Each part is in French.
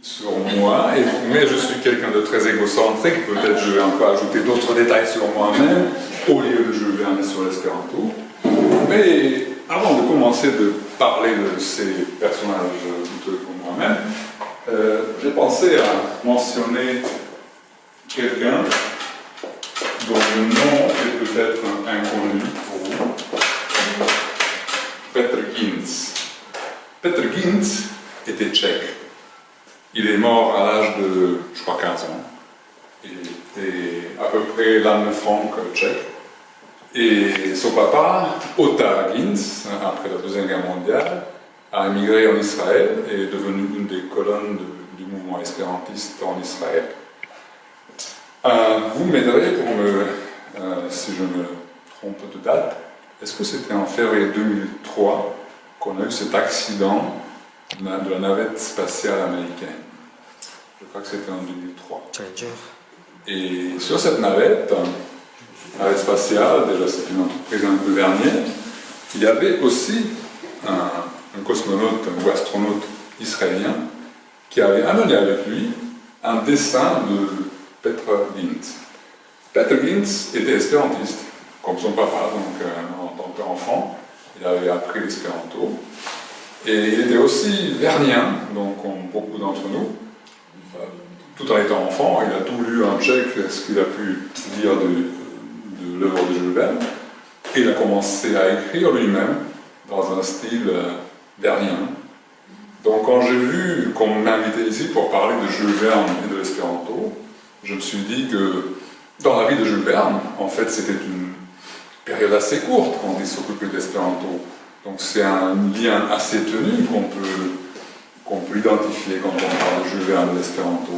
sur moi, mais je suis quelqu'un de très égocentrique, peut-être je vais encore ajouter d'autres détails sur moi-même, au lieu de Jules Verne sur l'espéranto. Mais avant de commencer de parler de ces personnages douteux comme moi-même, j'ai pensé à mentionner quelqu'un dont le nom est peut-être inconnu pour vous, Petr Ginz. Petr Ginz était tchèque. Il est mort à l'âge de, je crois, 15 ans. Il était à peu près l'âne Frank tchèque. Et son papa, Ota Ginz, après la Deuxième Guerre mondiale, a émigré en Israël et est devenu une des colonnes du mouvement espérantiste en Israël. Vous m'aiderez pour si je me trompe de date, est-ce que c'était en février 2003 qu'on a eu cet accident de la navette spatiale américaine? Je crois que c'était en 2003. Challenger. Et sur cette navette spatiale, déjà c'est une entreprise un peu dernière, il y avait aussi un cosmonaute ou astronaute israélien qui avait amené avec lui un dessin de Petr Ginz. Petr Ginz était espérantiste, comme son papa, donc en tant qu'enfant, il avait appris l'espéranto. Et il était aussi vernien, donc comme beaucoup d'entre nous. Tout en étant enfant, il a tout lu en tchèque, ce qu'il a pu lire de l'œuvre de Jules Verne. Et il a commencé à écrire lui-même, dans un style vernien. Donc quand j'ai vu qu'on m'invitait ici pour parler de Jules Verne et de l'espéranto, je me suis dit que dans la vie de Jules Verne, en fait, c'était une période assez courte quand il s'occupait de l'espéranto. Donc c'est un lien assez tenu qu'on peut identifier quand on parle de Jules Verne et de l'espéranto.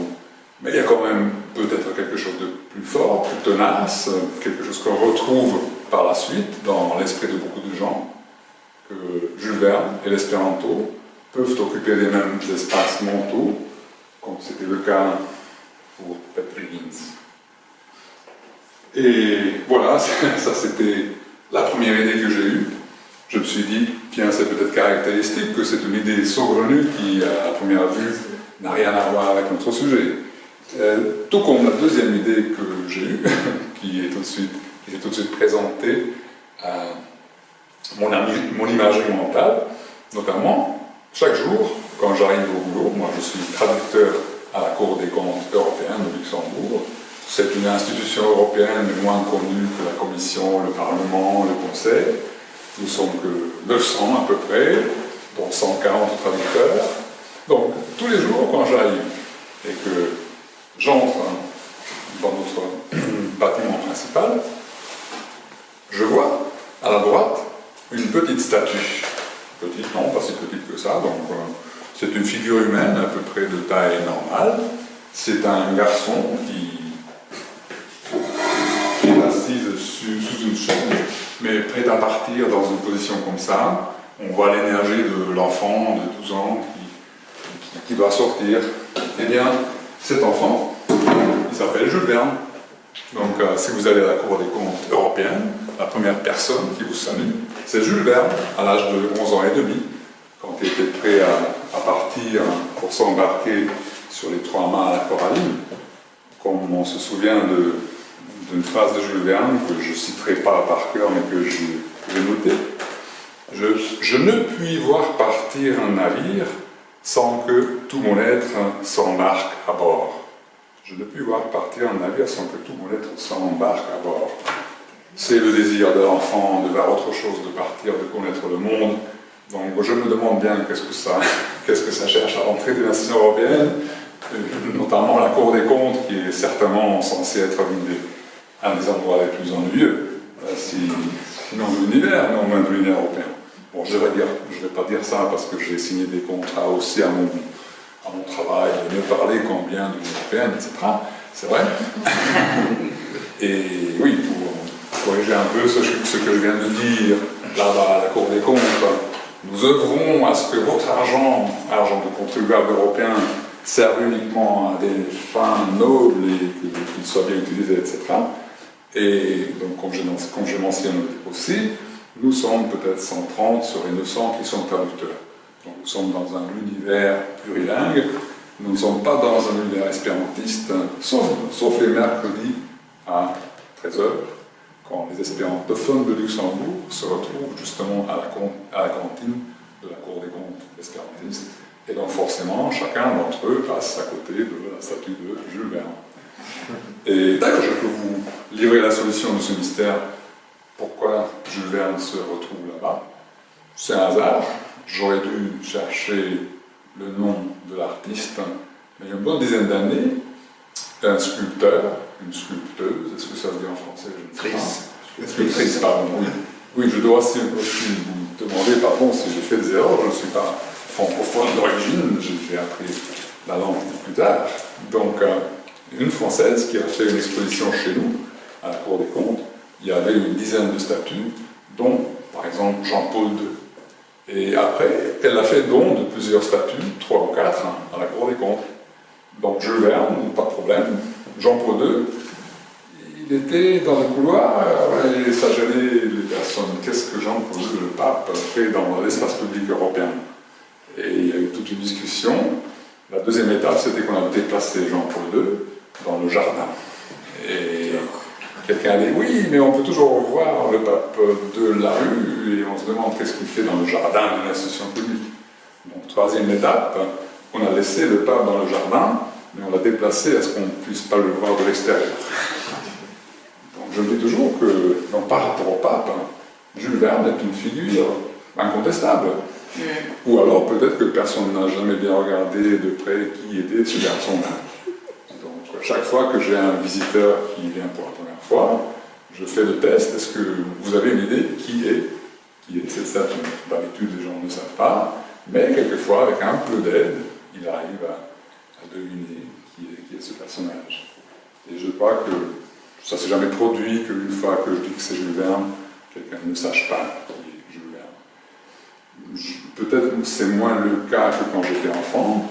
Mais il y a quand même peut-être quelque chose de plus fort, plus tenace, quelque chose qu'on retrouve par la suite dans l'esprit de beaucoup de gens, que Jules Verne et l'espéranto peuvent occuper les mêmes espaces mentaux, comme c'était le cas pour Petr Ginz. Et voilà, ça c'était la première idée que j'ai eue. Je me suis dit, tiens, c'est peut-être caractéristique que c'est une idée saugrenue qui, à première vue, n'a rien à voir avec notre sujet. Tout comme la deuxième idée que j'ai eue, qui s'est tout de suite présentée à mon imagerie mentale, notamment, chaque jour, quand j'arrive au boulot, moi je suis traducteur à la Cour des comptes européenne de Luxembourg. C'est une institution européenne moins connue que la Commission, le Parlement, le Conseil. Nous sommes que 900 à peu près, dont 140 traducteurs. Donc, tous les jours, quand j'arrive et que j'entre dans notre bâtiment principal, je vois à la droite une petite statue. Petite, non, pas si petite que ça, donc c'est une figure humaine à peu près de taille normale. C'est un garçon qui est assis sous une chaise, mais prêt à partir dans une position comme ça. On voit l'énergie de l'enfant de 12 ans qui doit sortir. Eh bien, cet enfant, il s'appelle Jules Verne. Donc, si vous allez à la Cour des comptes européenne, la première personne qui vous salue, c'est Jules Verne, à l'âge de 11 ans et demi, quand il était prêt à partir pour s'embarquer sur les 3 mâts à la Coraline. Comme on se souvient d'une phrase de Jules Verne, que je ne citerai pas par cœur, mais que j'ai notée. Je ne puis voir partir un navire sans que tout mon être s'embarque à bord. Je ne puis voir partir un navire sans que tout mon être s'embarque à bord. C'est le désir de l'enfant de voir autre chose, de partir, de connaître le monde. Donc je me demande bien qu'est-ce que ça cherche à l'entrée de l'institution européenne, notamment la Cour des comptes, qui est certainement censée être un des endroits les plus ennuyeux, sinon de l'univers, mais au moins de l'univers européen. Bon, je ne vais pas dire ça parce que j'ai signé des contrats aussi à mon travail, de mieux parler qu'en bien de l'Union européenne, etc. C'est vrai. Et oui, pour corriger un peu ce que je viens de dire, là-bas à la Cour des comptes, nous œuvrons à ce que votre argent de contribuables européens, serve uniquement à des fins nobles et qu'il soit bien utilisé, etc. Et donc, comme je mentionne aussi, nous sommes peut-être 130 sur les 900 qui sont traducteurs. Donc nous sommes dans un univers plurilingue nous ne sommes pas dans un univers espérantiste, sauf les mercredis à 13 heures, quand les espérantophones de Luxembourg se retrouvent justement à la cantine de la Cour des comptes espérantiste. Et donc forcément, chacun d'entre eux passe à côté de la statue de Jules Verne. Et d'ailleurs, je peux vous livrer la solution de ce mystère. Pourquoi Jules Verne se retrouve là-bas? C'est un hasard. J'aurais dû chercher le nom de l'artiste, mais il y a une bonne dizaine d'années, un sculpteur, une sculpteuse, est-ce que ça veut dire en français? Je ne sais pas. Sculptrice, pardon, oui. Oui, je dois aussi vous demander pardon si j'ai fait des erreurs. Je ne suis pas francophone d'origine, j'ai appris la langue plus tard. Donc, une Française qui a fait une exposition chez nous, à la Cour des comptes. Il y avait une dizaine de statues, dont, par exemple, Jean-Paul II. Et après, elle a fait don de plusieurs statues, 3 ou 4, à la Cour des comptes. Donc, Jules Verne, pas de problème. Jean-Paul II, il était dans le couloir et ça gênait les personnes. Qu'est-ce que Jean-Paul II, le pape, fait dans l'espace public européen? Et il y a eu toute une discussion. La deuxième étape, c'était qu'on a déplacé Jean-Paul II dans le jardin. Et quelqu'un a dit, oui, mais on peut toujours voir le pape de la rue, et on se demande qu'est-ce qu'il fait dans le jardin d'une institution publique. Donc, troisième étape, on a laissé le pape dans le jardin, mais on l'a déplacé à ce qu'on ne puisse pas le voir de l'extérieur. Donc, je me dis toujours que, donc, par rapport au pape, Jules Verne est une figure incontestable. Ou alors, peut-être que personne n'a jamais bien regardé de près qui était ce garçon-là. Donc, chaque fois que j'ai un visiteur qui vient pour la première fois, je fais le test. Est-ce que vous avez une idée qui est cette statue? D'habitude, les gens ne savent pas, mais quelquefois, avec un peu d'aide, il arrive à deviner qui est ce personnage. Et je crois que ça ne s'est jamais produit qu'une fois que je dis que c'est Jules Verne, quelqu'un ne sache pas qui est Jules Verne. Peut-être que c'est moins le cas que quand j'étais enfant,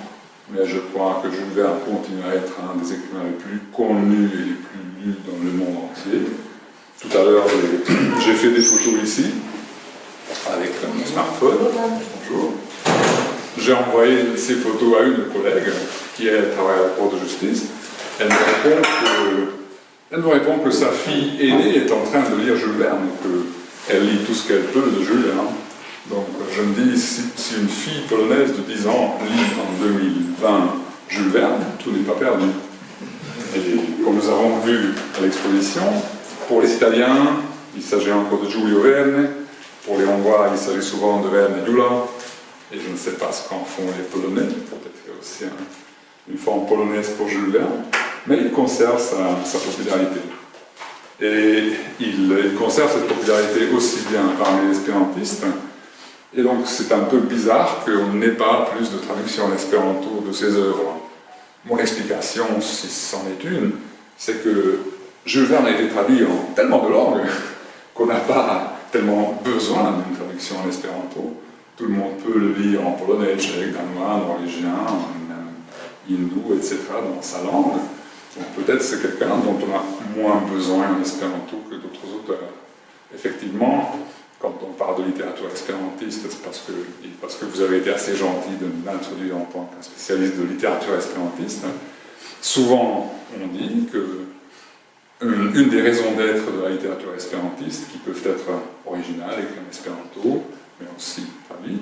mais je crois que Jules Verne continue à être un des écrivains les plus connus et les plus lus dans le monde entier. Tout à l'heure, j'ai fait des photos ici, avec mon smartphone. Bonjour. J'ai envoyé ces photos à une collègue qui, elle, travaille à la Cour de justice. Elle me répond que sa fille aînée est en train de lire Jules Verne et qu'elle lit tout ce qu'elle peut de Jules Verne. Donc je me dis, si une fille polonaise de 10 ans lit en 2020 Jules Verne, tout n'est pas perdu. Et comme nous avons vu à l'exposition, pour les Italiens, il s'agit encore de Giulio Verne, pour les Hongrois, il s'agit souvent de Verne et Gyula, et je ne sais pas ce qu'en font les Polonais, peut-être qu'il y a aussi une forme polonaise pour Jules Verne, mais il conserve sa popularité. Et il conserve cette popularité aussi bien parmi les espérantistes. Et donc c'est un peu bizarre qu'on n'ait pas plus de traduction en espéranto de ses œuvres. Mon explication, si c'en est une, c'est que Jules Verne a été traduit en tellement de langues qu'on n'a pas tellement besoin d'une traduction en espéranto. Tout le monde peut le lire en polonais, tchèque, danois, norvégien, hindou, etc. dans sa langue. Donc peut-être c'est quelqu'un dont on a moins besoin en espéranto que d'autres auteurs. Effectivement, quand on parle de littérature espérantiste, c'est parce que vous avez été assez gentil de m'introduire en tant qu'un spécialiste de littérature espérantiste. Souvent, on dit que une des raisons d'être de la littérature espérantiste, qui peuvent être originales, écrites en espéranto, mais aussi traduites,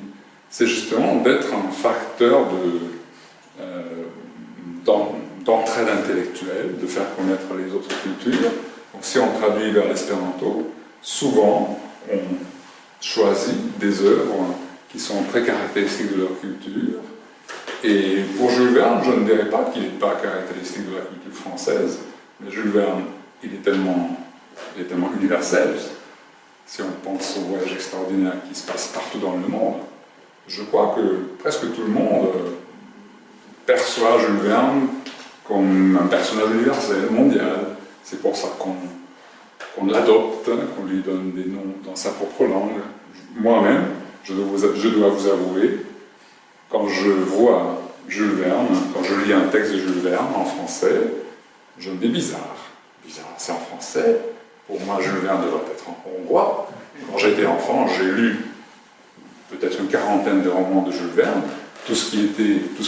c'est justement d'être un facteur d'entraide intellectuelle, de faire connaître les autres cultures. Donc si on traduit vers l'espéranto, souvent, on choisit des œuvres qui sont très caractéristiques de leur culture. Et pour Jules Verne, je ne dirais pas qu'il n'est pas caractéristique de la culture française, mais Jules Verne, il est tellement universel. Si on pense au voyage extraordinaire qui se passe partout dans le monde, je crois que presque tout le monde perçoit Jules Verne comme un personnage universel, mondial. C'est pour ça qu'on l'adopte, qu'on lui donne des noms dans sa propre langue. Moi-même, je dois vous avouer, quand je vois Jules Verne, quand je lis un texte de Jules Verne en français, je me dis bizarre. Bizarre, c'est en français. Pour moi, Jules Verne devrait être en hongrois. Quand j'étais enfant, j'ai lu peut-être une quarantaine de romans de Jules Verne. tout ce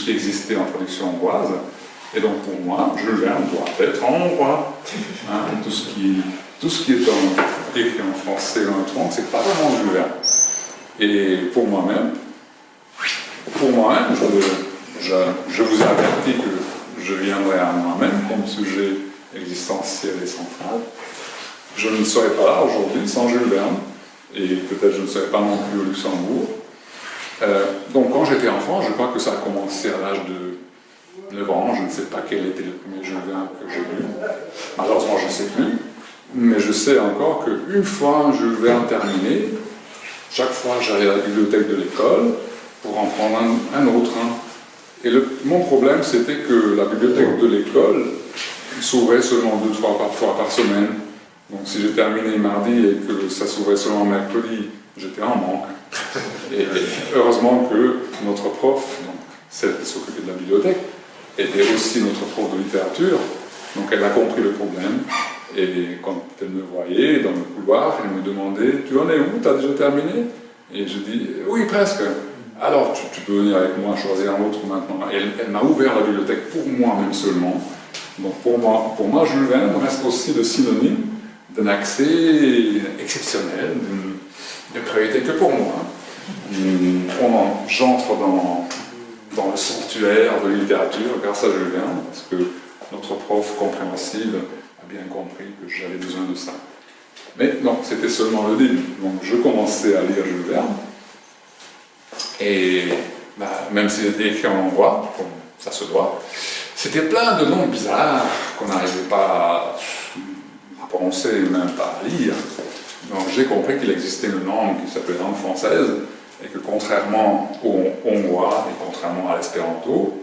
qui existait en traduction hongroise. Et donc pour moi, Jules Verne doit être en hongrois. Hein, tout ce qui est écrit en français ou en autre, c'est pas vraiment Jules Verne. Et pour moi-même, je vous avertis que je viendrai à moi-même comme sujet existentiel et central. Je ne serais pas là aujourd'hui sans Jules Verne, et peut-être je ne serais pas non plus au Luxembourg. Donc quand j'étais enfant, je crois que ça a commencé à l'âge de 9 ans, je ne sais pas quel était le premier Jules Verne que j'ai lu. Malheureusement, je ne sais plus, mais je sais encore qu'une fois Jules Verne terminé, chaque fois j'allais à la bibliothèque de l'école pour en prendre un autre. Et mon problème, c'était que la bibliothèque de l'école s'ouvrait seulement 2-3 fois par semaine. Donc si j'ai terminé mardi et que ça s'ouvrait seulement mercredi, j'étais en manque. Et heureusement que notre prof, celle qui s'occupait de la bibliothèque, était aussi notre prof de littérature. Donc elle a compris le problème. Et quand elle me voyait dans le couloir, elle me demandait « Tu en es où? Tu as déjà terminé ?» Et je dis « Oui, presque. » Alors, tu peux venir avec moi choisir un autre maintenant. Et elle m'a ouvert la bibliothèque pour moi-même seulement. Donc pour moi, Jules Verne reste aussi le synonyme d'un accès exceptionnel, d'une priorité que pour moi. J'entre dans le sanctuaire de littérature grâce à Jules Verne, parce que notre prof compréhensive a bien compris que j'avais besoin de ça. Mais non, c'était seulement le début. Donc je commençais à lire Jules Verne, et même s'il était écrit en hongrois, comme ça se doit, c'était plein de noms bizarres qu'on n'arrivait pas à prononcer, même pas à lire. Donc j'ai compris qu'il existait une langue qui s'appelait langue française, et que contrairement au hongrois et contrairement à l'espéranto,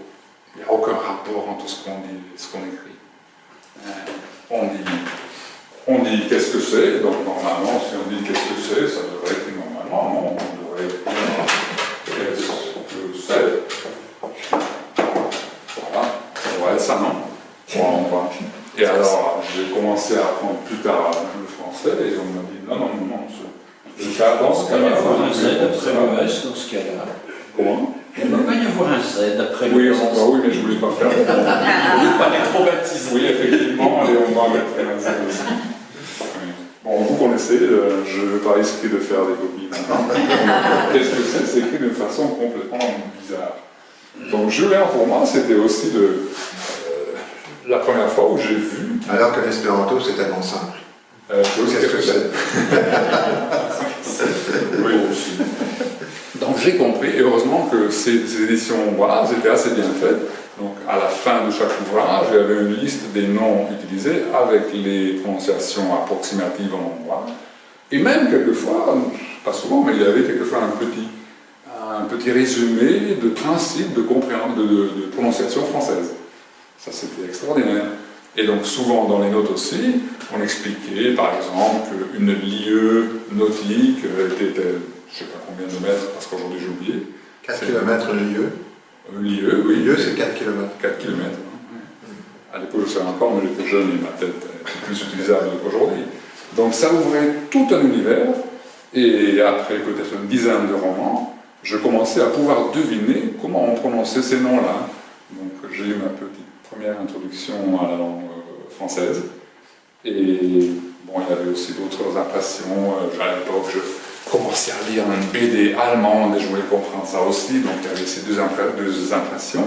il n'y a aucun rapport entre ce qu'on dit et ce qu'on écrit. On dit qu'est-ce que c'est, donc normalement si on dit qu'est-ce que c'est, ça devrait être normalement, non, on devrait dire qu'est-ce que c'est. Voilà, ça devrait être ça, non? Et alors j'ai commencé à apprendre plus tard le français et on m'a dit non, Il va y avoir un Z après le S dans ce cas-là. Comment? Il va y avoir un Z après oui, le S. Oui, mais je ne voulais pas faire. Je ne voulais pas être trop baptisé. Oui, effectivement, et on va mettre un Z aussi. Oui. Bon, vous connaissez, je ne veux pas risquer de faire des copies maintenant. Qu'est-ce que c'est? C'est écrit d'une façon complètement bizarre. Donc, Jules Verne, pour moi, c'était aussi la première fois où j'ai vu. Alors que l'espéranto, c'est tellement simple. Qu'est-ce que c'est? Oui, aussi. Donc j'ai compris, et heureusement que ces éditions hongroises étaient assez bien faites. Donc à la fin de chaque ouvrage, il y avait une liste des noms utilisés avec les prononciations approximatives en hongrois. Et même quelquefois, pas souvent, mais il y avait quelquefois un petit résumé de principes de prononciation française. Ça, c'était extraordinaire. Et donc souvent dans les notes aussi, on expliquait par exemple qu'une lieue nautique était, je ne sais pas combien de mètres, parce qu'aujourd'hui j'ai oublié. 4 km lieue. Lieue, oui. Lieue, c'est 4 km. 4 km. À l'époque, je savais encore, mais j'étais jeune et ma tête était plus utilisable qu'aujourd'hui. Donc ça ouvrait tout un univers, et après peut-être une dizaine de romans, je commençais à pouvoir deviner comment on prononçait ces noms-là. Donc j'ai eu ma petite première introduction à la langue française. Et bon, il y avait aussi d'autres impressions. À l'époque, je commençais à lire une BD allemande et je voulais comprendre ça aussi. Donc il y avait ces deux impressions.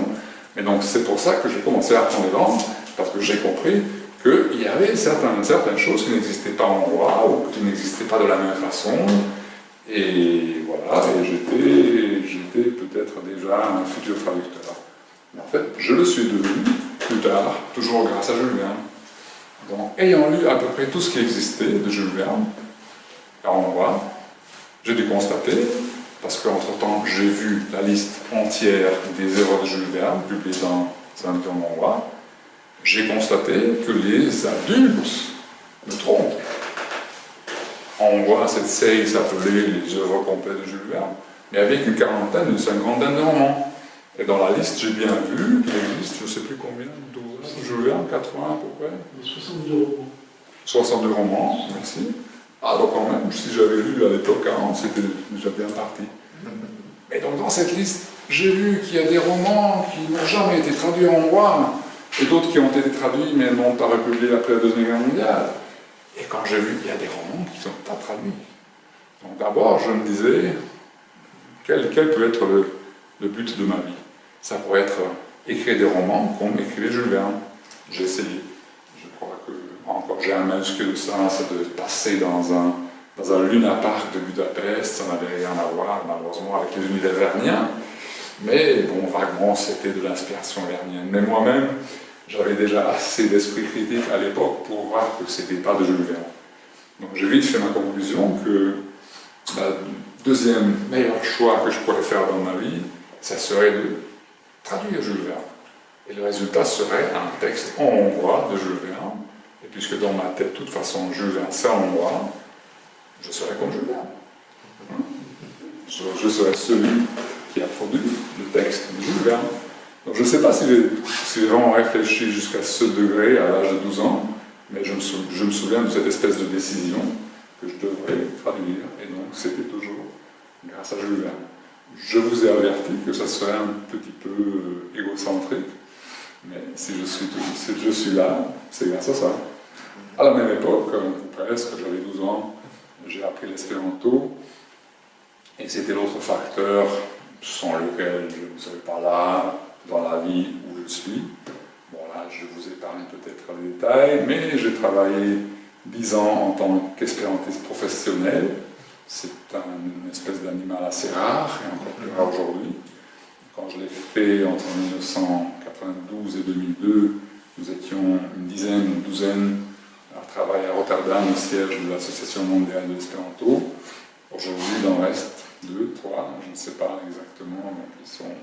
Mais donc c'est pour ça que j'ai commencé à apprendre les langues, parce que j'ai compris qu'il y avait certaines choses qui n'existaient pas en hongrois ou qui n'existaient pas de la même façon. Et voilà, et j'étais peut-être déjà un futur traducteur. Mais en fait, je le suis devenu plus tard, toujours grâce à Jules Verne. Donc, ayant lu à peu près tout ce qui existait de Jules Verne, en hongrois, j'ai dû constater, parce qu'entre-temps, j'ai vu la liste entière des œuvres de Jules Verne, publiées dans un livre hongrois, j'ai constaté que les adultes me trompent. En hongrois, cette série s'appelait les œuvres complètes de Jules Verne, mais avec une quarantaine, une cinquantaine de romans. Et dans la liste, j'ai bien vu qu'il existe, je ne sais plus combien, Jules Verne, 80 à peu près. 62 romans. 62 romans, merci. Ah, donc quand même, si j'avais lu à l'époque 40, c'était déjà bien parti. Mais donc dans cette liste, j'ai vu qu'il y a des romans qui n'ont jamais été traduits en hongrois, et d'autres qui ont été traduits mais n'ont pas republiés après la Deuxième Guerre mondiale. Et quand j'ai vu qu'il y a des romans qui ne sont pas traduits. Donc d'abord, je me disais, quel peut être le but de ma vie? Ça pourrait être écrire des romans comme écrivait Jules Verne. J'ai essayé. Je crois que encore j'ai un manuscrit de ça, ça devait passer dans un Luna Park de Budapest, ça n'avait rien à voir malheureusement avec les univers verniens, mais bon, vaguement c'était de l'inspiration vernienne. Mais moi-même, j'avais déjà assez d'esprit critique à l'époque pour voir que c'était pas de Jules Verne. Donc j'ai vite fait ma conclusion que le deuxième meilleur choix que je pourrais faire dans ma vie, ça serait de traduire Jules Verne. Et le résultat serait un texte en hongrois de Jules Verne. Et puisque dans ma tête, de toute façon, Jules Verne, c'est en hongrois, je serais comme Jules Verne. Je serais celui qui a produit le texte de Jules Verne. Donc je ne sais pas si j'ai vraiment réfléchi jusqu'à ce degré à l'âge de 12 ans, mais je me souviens de cette espèce de décision que je devrais traduire. Et donc c'était toujours grâce à Jules Verne. Je vous ai averti que ça serait un petit peu égocentrique, mais si je suis là, c'est grâce à ça. À la même époque, presque, j'avais 12 ans, j'ai appris l'espéranto, et c'était l'autre facteur sans lequel je ne serais pas là, dans la vie où je suis. Bon là, je vous épargne peut-être les détails, mais j'ai travaillé 10 ans en tant qu'espérantiste professionnel. C'est une espèce d'animal assez rare, et encore plus rare aujourd'hui. Quand je l'ai fait entre 1992 et 2002, nous étions une douzaine à travailler à Rotterdam, au siège de l'Association mondiale de l'espéranto. Aujourd'hui, il en reste 2, 3, je ne sais pas exactement, donc ils sont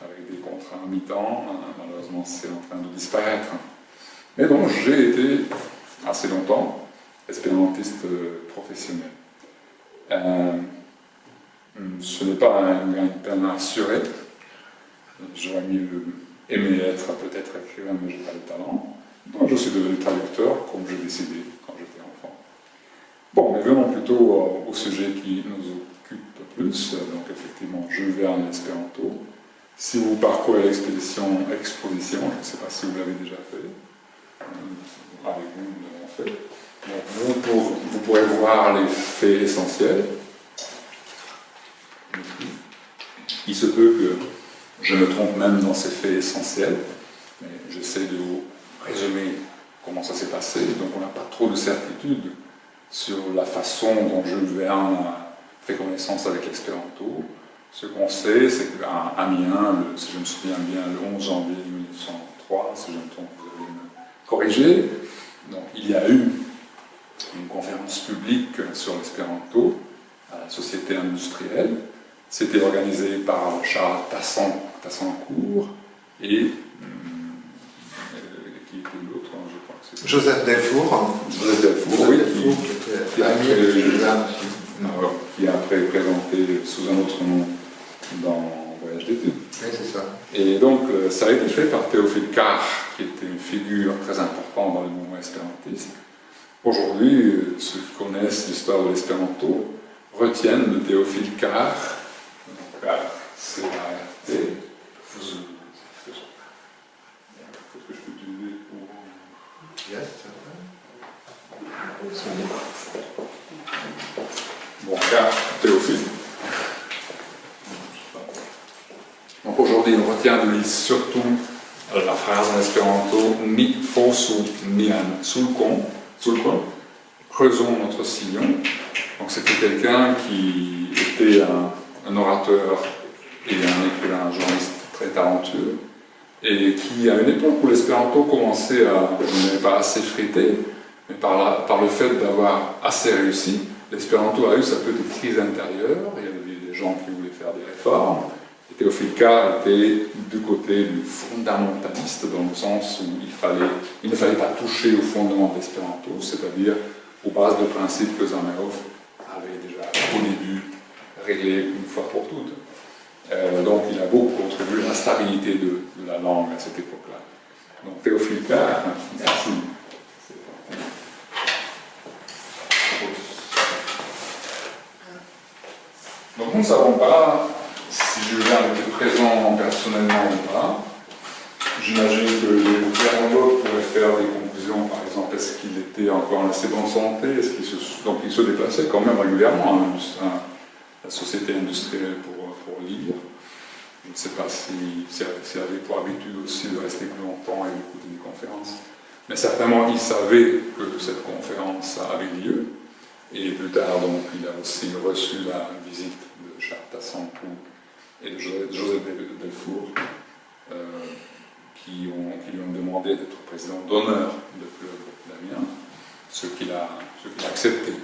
avec des contrats à mi-temps. Malheureusement, c'est en train de disparaître. Mais donc, j'ai été assez longtemps espérantiste professionnel. Ce n'est pas un gagne-pain assuré. J'aurais mieux aimé être peut-être écrivain, mais je n'ai pas le talent. Donc je suis devenu traducteur, comme j'ai décidé quand j'étais enfant. Bon, mais venons plutôt au sujet qui nous occupe plus. Donc effectivement, Jules Verne, l'espéranto. Si vous parcourez l'exposition, je ne sais pas si vous l'avez déjà fait, avec vous, nous l'avons fait. Donc, vous pourrez voir les faits essentiels. Il se peut que je me trompe même dans ces faits essentiels, mais j'essaie de vous résumer comment ça s'est passé. Donc on n'a pas trop de certitude sur la façon dont Jules Verne a fait connaissance avec l'espéranto. Ce qu'on sait, c'est qu'à Amiens, si je me souviens bien, le 11 janvier 1903, si je me trompe, vous allez me corriger, donc il y a eu une conférence publique sur l'espéranto à la Société industrielle. C'était organisé par Charles Tassancourt et qui était l'autre, je crois que c'était Joseph Delfour. Joseph Delfour, oui, qui a mis qui a après présenté sous un autre nom dans Voyage d'été. Oui, c'est ça. Et donc, ça a été fait par Théophile Carr, qui était une figure très importante dans le mouvement espérantiste. Aujourd'hui, ceux qui connaissent l'histoire de l'espéranto retiennent de Théophile Carr. Donc, c'est la RT. Qu'est-ce que je peux utiliser pour... Yes, Bon, Carr, Théophile. Donc aujourd'hui, on retient de lui surtout la phrase en espéranto « Ni fosu nian sulcon », creusons notre sillon. Donc c'était quelqu'un qui était un orateur et un écrivain, un journaliste très talentueux, et qui, à une époque où l'espéranto commençait à ne pas assez friter, mais par le fait d'avoir assez réussi, l'espéranto a eu sa petite crise intérieure. Il y avait des gens qui voulaient faire des réformes. Et Théophile Carr était du côté du fondamentaliste, dans le sens où il ne fallait pas toucher au fondement de l'espéranto, c'est-à-dire aux bases de principes que Zamenhof avait déjà au début réglé une fois pour toutes. Donc il a beaucoup contribué à la stabilité de la langue à cette époque-là. Donc Théophile Carr, merci. Donc nous ne savons pas si Jules Verne était présent personnellement ou pas. J'imagine que les Vernot pourraient faire des conclusions, par exemple, est-ce qu'il était encore en assez bonne santé, donc il se déplaçait quand même régulièrement à la Société industrielle pour lire. Je ne sais pas s'il avait pour habitude aussi de rester plus longtemps et d'écouter des conférences. Mais certainement, il savait que cette conférence avait lieu. Et plus tard, donc, il a aussi reçu la visite de Charles Tassencourt et de Joseph Belfour, qui lui ont demandé d'être président d'honneur de Club d'Amiens, ce qu'il a accepté.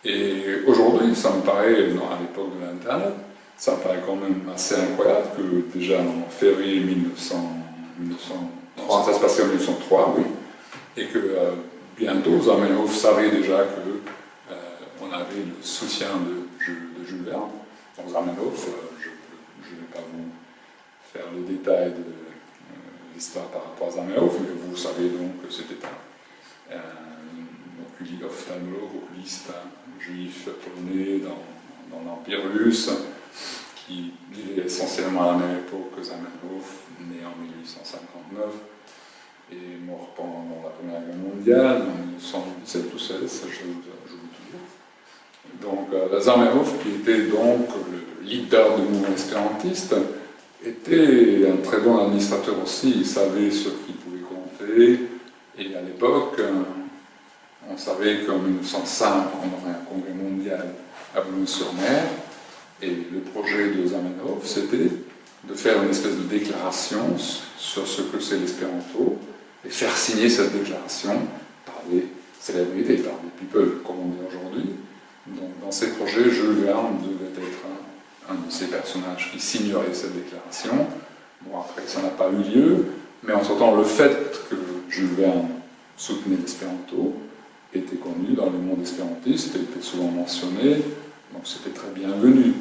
Et aujourd'hui, ça me paraît, à l'époque de l'Internet, ça me paraît quand même assez incroyable que déjà en février 1903, ça se passait en 1903, oui, et que bientôt Zamenhof savait déjà qu'on avait le soutien de Jules Verne. Donc Zamenhof, je ne vais pas vous faire le détail de l'histoire par rapport à Zamenhof, mais vous savez donc que c'était un ophtalmologue, oculiste juif polonais dans l'Empire russe, qui vivait essentiellement à la même époque que Zamenhof, né en 1859 et mort pendant la Première Guerre mondiale, en 1917 ou 16, je vous dis. Donc Zamenhof, qui était donc le leader du mouvement espérantiste, était un très bon administrateur aussi, il savait sur qui il pouvait compter, et à l'époque, on savait qu'en 1905, on aurait un congrès mondial à Boulogne-sur-Mer, et le projet de Zamenhof, c'était de faire une espèce de déclaration sur ce que c'est l'espéranto, et faire signer cette déclaration par des célébrités, par des people, comme on dit aujourd'hui. Donc dans ces projets, Jules Verne devait être un de ces personnages qui signerait cette déclaration. Bon, après, ça n'a pas eu lieu, mais en sortant, le fait que Jules Verne soutenait l'espéranto était connu dans le monde espérantiste, était souvent mentionné, donc c'était très bienvenu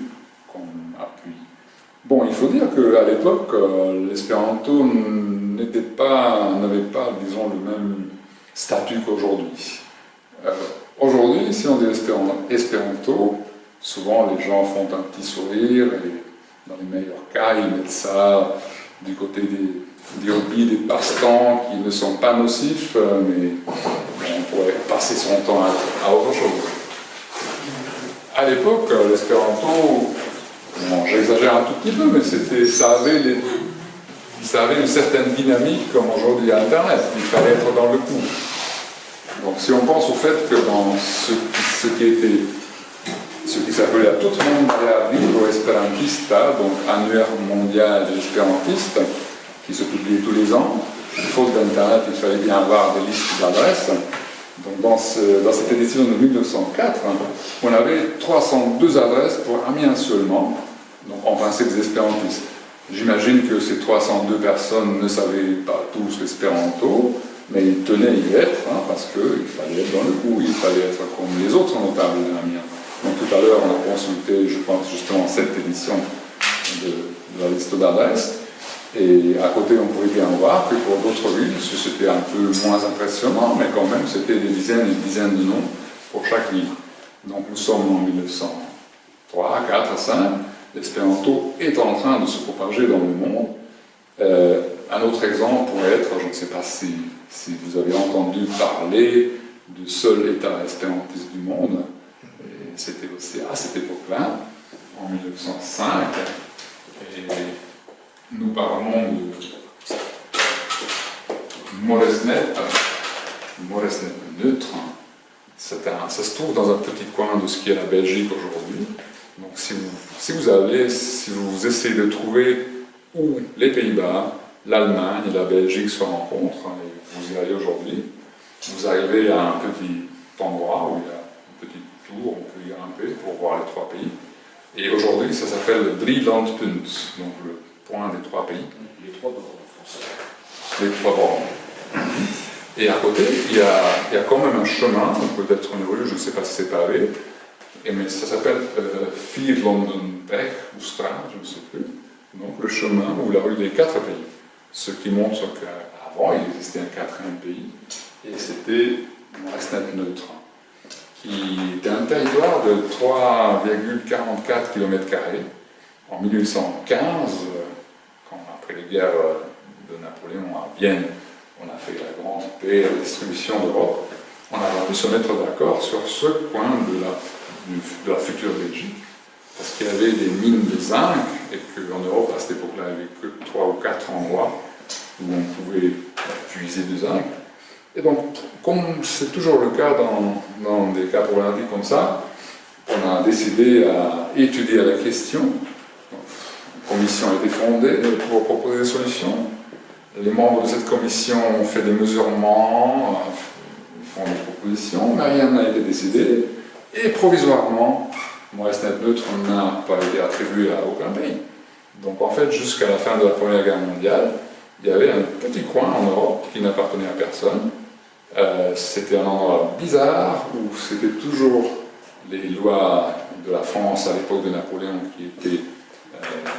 comme appui. Bon, il faut dire qu'à l'époque, l'espéranto n'avait pas, disons, le même statut qu'aujourd'hui. Aujourd'hui, si on dit espéranto, souvent les gens font un petit sourire et dans les meilleurs cas, ils mettent ça du côté des hobbies, des passe-temps qui ne sont pas nocifs, mais on pourrait passer son temps à autre chose. À l'époque, l'espéranto, bon, j'exagère un tout petit peu, mais ça avait une certaine dynamique comme aujourd'hui à Internet. Il fallait être dans le coup. Donc si on pense au fait que dans ce qui s'appelait à tout le monde Maria Libro Esperantista, donc annuaire mondial des espérantistes, qui se publiait tous les ans, faute d'Internet, il fallait bien avoir des listes d'adresses. Donc dans cette édition de 1904, on avait 302 adresses pour Amiens seulement, donc en principe des espérantistes. J'imagine que ces 302 personnes ne savaient pas tous l'espéranto, mais ils tenaient à y être, parce qu'il fallait être dans le coup, il fallait être comme les autres notables de l'Amiens. Donc tout à l'heure, on a consulté, je pense, justement cette édition de la liste d'adresses, et à côté, on pouvait bien voir que pour d'autres villes, c'était un peu moins impressionnant, mais quand même, c'était des dizaines et des dizaines de noms pour chaque ville. Donc nous sommes en 1903, 4, 5, l'espéranto est en train de se propager dans le monde. Un autre exemple pourrait être, je ne sais pas si vous avez entendu parler du seul État espérantiste du monde, et c'était aussi à cette époque-là, en 1905, et nous parlons de Moresnet neutre. Ça se trouve dans un petit coin de ce qui est la Belgique aujourd'hui. Donc si vous essayez de trouver où les Pays-Bas, l'Allemagne et la Belgique se rencontrent, et vous y allez aujourd'hui, vous arrivez à un petit endroit où il y a une petite tour, on peut y grimper pour voir les trois pays. Et aujourd'hui, ça s'appelle le Drielandpunt, donc le point des trois pays. Les trois bords en français. Les trois bords. Et à côté, il y a quand même un chemin, peut-être une rue, je ne sais pas si c'est pavé, mais ça s'appelle Vierlandenweg ou Straat, je ne sais plus. Donc le chemin ou la rue des quatre pays. Ce qui montre qu'avant, il existait un quatrième pays, et c'était Moresnet neutre, qui était un territoire de 3,44 km², en 1815, après les guerres de Napoléon à Vienne, on a fait la grande paix, la distribution d'Europe, on a pu se mettre d'accord sur ce coin de la future Belgique, parce qu'il y avait des mines de zinc, et qu'en Europe, à cette époque-là, il n'y avait que 3 ou 4 endroits où on pouvait puiser du zinc. Et donc, comme c'est toujours le cas dans des cas problématiques comme ça, on a décidé à étudier la question. Une commission a été fondée pour proposer des solutions. Les membres de cette commission ont fait des mesurements, font des propositions, mais rien n'a été décidé. Et provisoirement, Moresnet neutre n'a pas été attribué à aucun pays. Donc en fait, jusqu'à la fin de la Première Guerre mondiale, il y avait un petit coin en Europe qui n'appartenait à personne. C'était un endroit bizarre où c'était toujours les lois de la France à l'époque de Napoléon qui étaient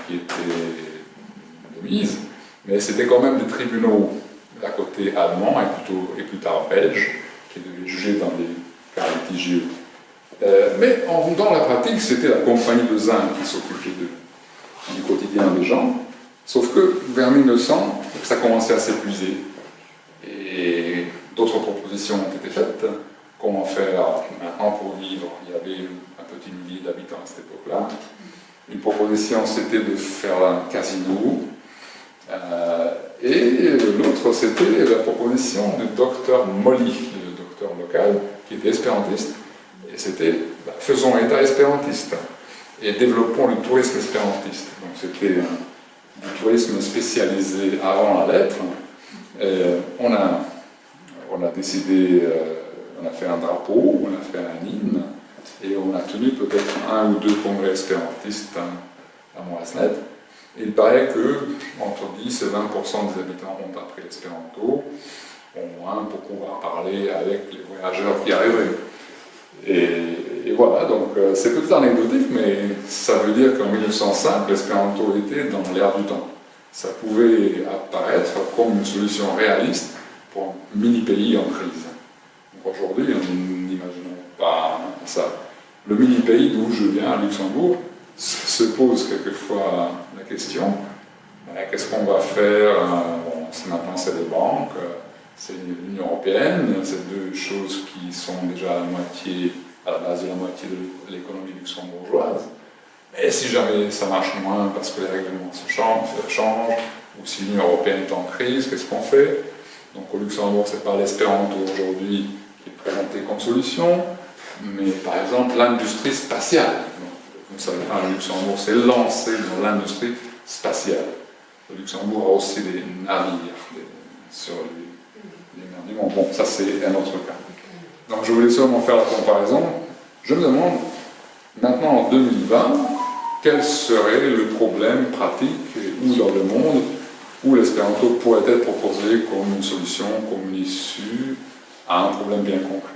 de mise, mais c'était quand même des tribunaux à côté allemands et plus tard belges qui devaient juger dans des cas litigieux. Mais dans la pratique, c'était la compagnie de zinc qui s'occupait du quotidien des gens, sauf que vers 1900, ça commençait à s'épuiser. Et d'autres propositions ont été faites. Comment faire maintenant pour vivre? Il y avait un petit millier d'habitants à cette époque-là. Une proposition, c'était de faire un casino. Et l'autre, c'était la proposition du docteur Molly, le docteur local, qui était espérantiste. Et c'était, faisons État espérantiste et développons le tourisme espérantiste. Donc c'était du tourisme spécialisé avant la lettre. On a décidé, on a fait un drapeau, on a fait un hymne, et on a tenu peut-être 1 ou 2 congrès espérantistes à Moresnet. Il paraît que entre 10 et 20% des habitants ont appris l'espéranto, au moins pour pouvoir parler avec les voyageurs qui arrivaient. Et voilà, donc c'est peut-être anecdotique, mais ça veut dire qu'en 1905, l'espéranto était dans l'air du temps. Ça pouvait apparaître comme une solution réaliste pour un mini-pays en crise. Donc aujourd'hui, n'imaginons pas ça. Le mini-pays d'où je viens, à Luxembourg, se pose quelquefois la question, qu'est-ce qu'on va faire? Maintenant c'est les banques, c'est l'Union européenne, c'est 2 choses qui sont déjà à la base de la moitié de l'économie luxembourgeoise. Mais si jamais ça marche moins parce que les règlements changent, ou si l'Union européenne est en crise, qu'est-ce qu'on fait? Donc au Luxembourg, ce n'est pas l'espéranto aujourd'hui qui est présenté comme solution, mais par exemple l'industrie spatiale. Vous ne savez pas, le Luxembourg s'est lancé dans l'industrie spatiale. Le Luxembourg a aussi des navires sur les mers du monde. Bon, ça c'est un autre cas. Donc je voulais seulement faire la comparaison. Je me demande, maintenant en 2020, quel serait le problème pratique où dans le monde où l'espéranto pourrait être proposé comme une solution, comme une issue à un problème bien concret.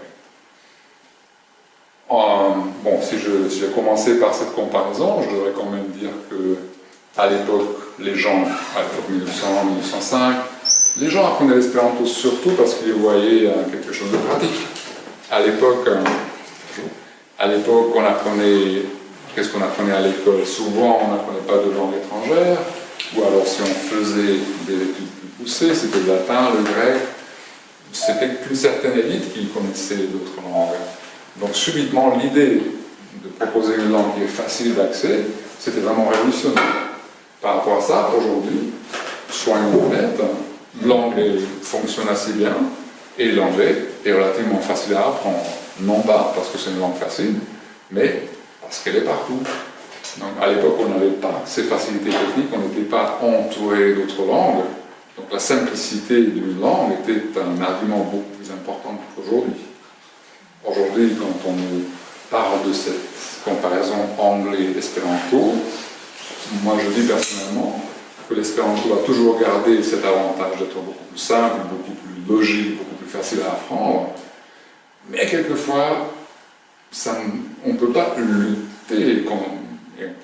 Bon, si je commençais par cette comparaison, je devrais quand même dire que à l'époque, les gens, à l'époque 1900-1905, les gens apprenaient l'espéranto surtout parce qu'ils voyaient quelque chose de pratique. À l'époque, on apprenait, qu'est-ce qu'on apprenait à l'école? Souvent, on n'apprenait pas de langue étrangère, ou alors si on faisait des études plus poussées, c'était le latin, le grec, c'était qu'une certaine élite qui connaissait d'autres langues. Donc subitement, l'idée de proposer une langue qui est facile d'accès, c'était vraiment révolutionnaire. Par rapport à ça, aujourd'hui, soyons honnêtes, l'anglais fonctionne assez bien, et l'anglais est relativement facile à apprendre. Non pas parce que c'est une langue facile, mais parce qu'elle est partout. Donc à l'époque, on n'avait pas ces facilités techniques, on n'était pas entouré d'autres langues. Donc la simplicité d'une langue était un argument beaucoup plus important qu'aujourd'hui. Aujourd'hui, quand on nous parle de cette comparaison anglais-espéranto, moi je dis personnellement que l'espéranto a toujours gardé cet avantage d'être beaucoup plus simple, beaucoup plus logique, beaucoup plus facile à apprendre, mais quelquefois, on ne peut pas lutter,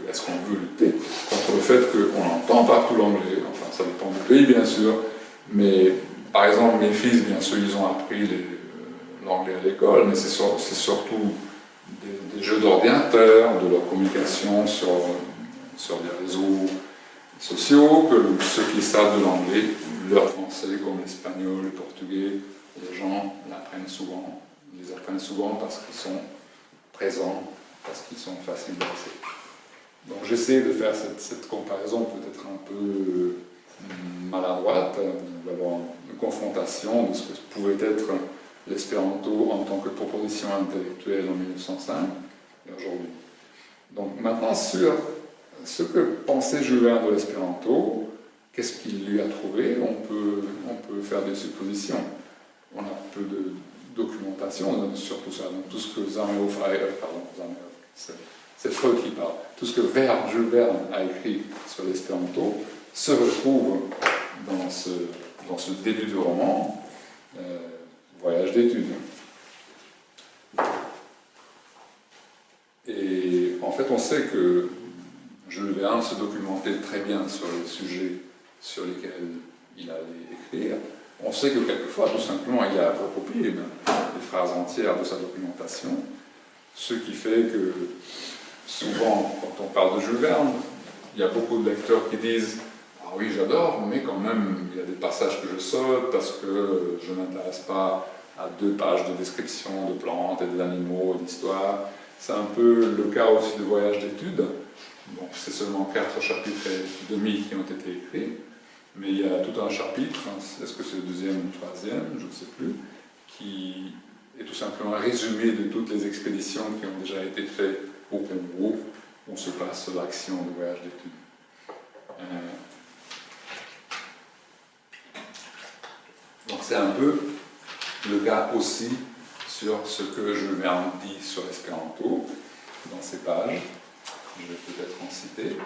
est-ce qu'on veut lutter contre le fait qu'on entend partout l'anglais, enfin ça dépend du pays bien sûr, mais par exemple mes fils, bien sûr, ils ont appris l'anglais à l'école, mais c'est surtout des jeux d'ordinateur, de leur communication sur sur les réseaux sociaux, que ceux qui savent de l'anglais, leur français comme l'espagnol, le portugais, les gens l'apprennent souvent. Ils les apprennent souvent parce qu'ils sont présents, parce qu'ils sont faciles d'accès. Donc j'essaie de faire cette comparaison peut-être un peu maladroite, d'avoir une confrontation de ce que pouvait être l'espéranto en tant que proposition intellectuelle en 1905 et aujourd'hui. Donc maintenant, sur ce que pensait Jules Verne de l'espéranto, qu'est-ce qu'il lui a trouvé, on peut faire des suppositions. On a peu de documentation sur tout ça. Donc tout ce que c'est Freud qui parle. Tout ce que Jules Verne a écrit sur l'espéranto se retrouve dans ce début du roman, Voyage d'études. Et en fait, on sait que Jules Verne se documentait très bien sur les sujets sur lesquels il allait écrire. On sait que quelquefois, tout simplement, il a recopié des phrases entières de sa documentation, ce qui fait que souvent, quand on parle de Jules Verne, il y a beaucoup de lecteurs qui disent « Ah oui, j'adore, mais quand même, il y a des passages que je saute parce que je ne m'intéresse pas à 2 pages de description de plantes et d'animaux et d'histoire. » C'est un peu le cas aussi de Voyage d'études. Donc, c'est seulement 4 chapitres et demi qui ont été écrits, mais il y a tout un chapitre, est-ce que c'est le 2e ou le 3e, je ne sais plus, qui est tout simplement un résumé de toutes les expéditions qui ont déjà été faites au Congo, où se passe l'action de Voyage d'études. Donc c'est un peu le cas aussi sur ce que Jules Verne dit sur l'espéranto dans ces pages. Je vais peut-être en citer.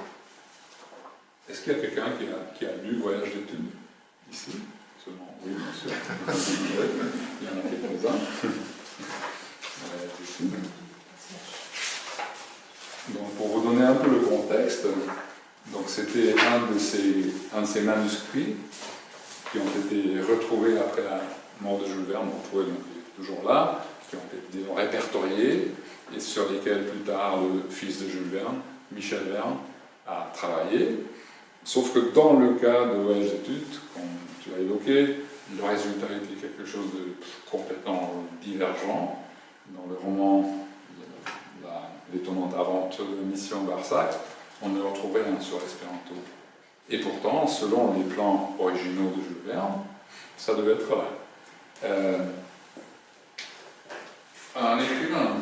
Est-ce qu'il y a quelqu'un qui a lu Voyage d'études ici? Seulement, oui, bien sûr. Il y en a quelques-uns. Donc, pour vous donner un peu le contexte, donc c'était un de ces manuscrits qui ont été retrouvés après la mort de Jules Verne, retrouvés donc toujours là, qui ont été, disons, répertoriés et sur lesquels plus tard le fils de Jules Verne, Michel Verne, a travaillé. Sauf que dans le cas de Voyage d'études, comme tu l'as évoqué, le résultat était quelque chose de complètement divergent. Dans le roman L'étonnante aventure de Mission Barsac, on ne retrouvait rien sur l'espéranto. Et pourtant, selon les plans originaux de Jules Verne, ça devait être vrai. Un écrivain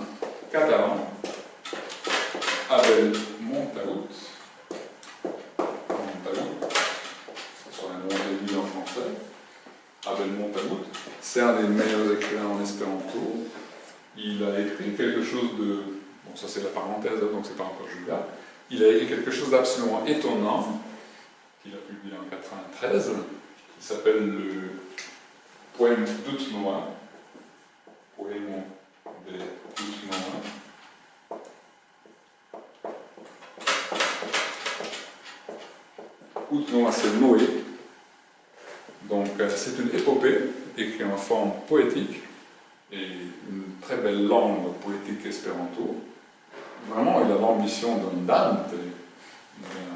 catalan, Abel Montagut, ce serait un nom réduit en français, Abel Montagut, c'est un des meilleurs écrivains en espéranto. Il a écrit quelque chose de... Bon, ça c'est la parenthèse, donc c'est pas encore Jules Verne. Il a écrit quelque chose d'absolument étonnant, qu'il a publié en 1993, qui s'appelle le poème d'Outnois, poème de Outnois. Outnois, c'est Noé. Donc c'est une épopée écrite en forme poétique et une très belle langue poétique espéranto. Vraiment, il a l'ambition d'un Dante, d'un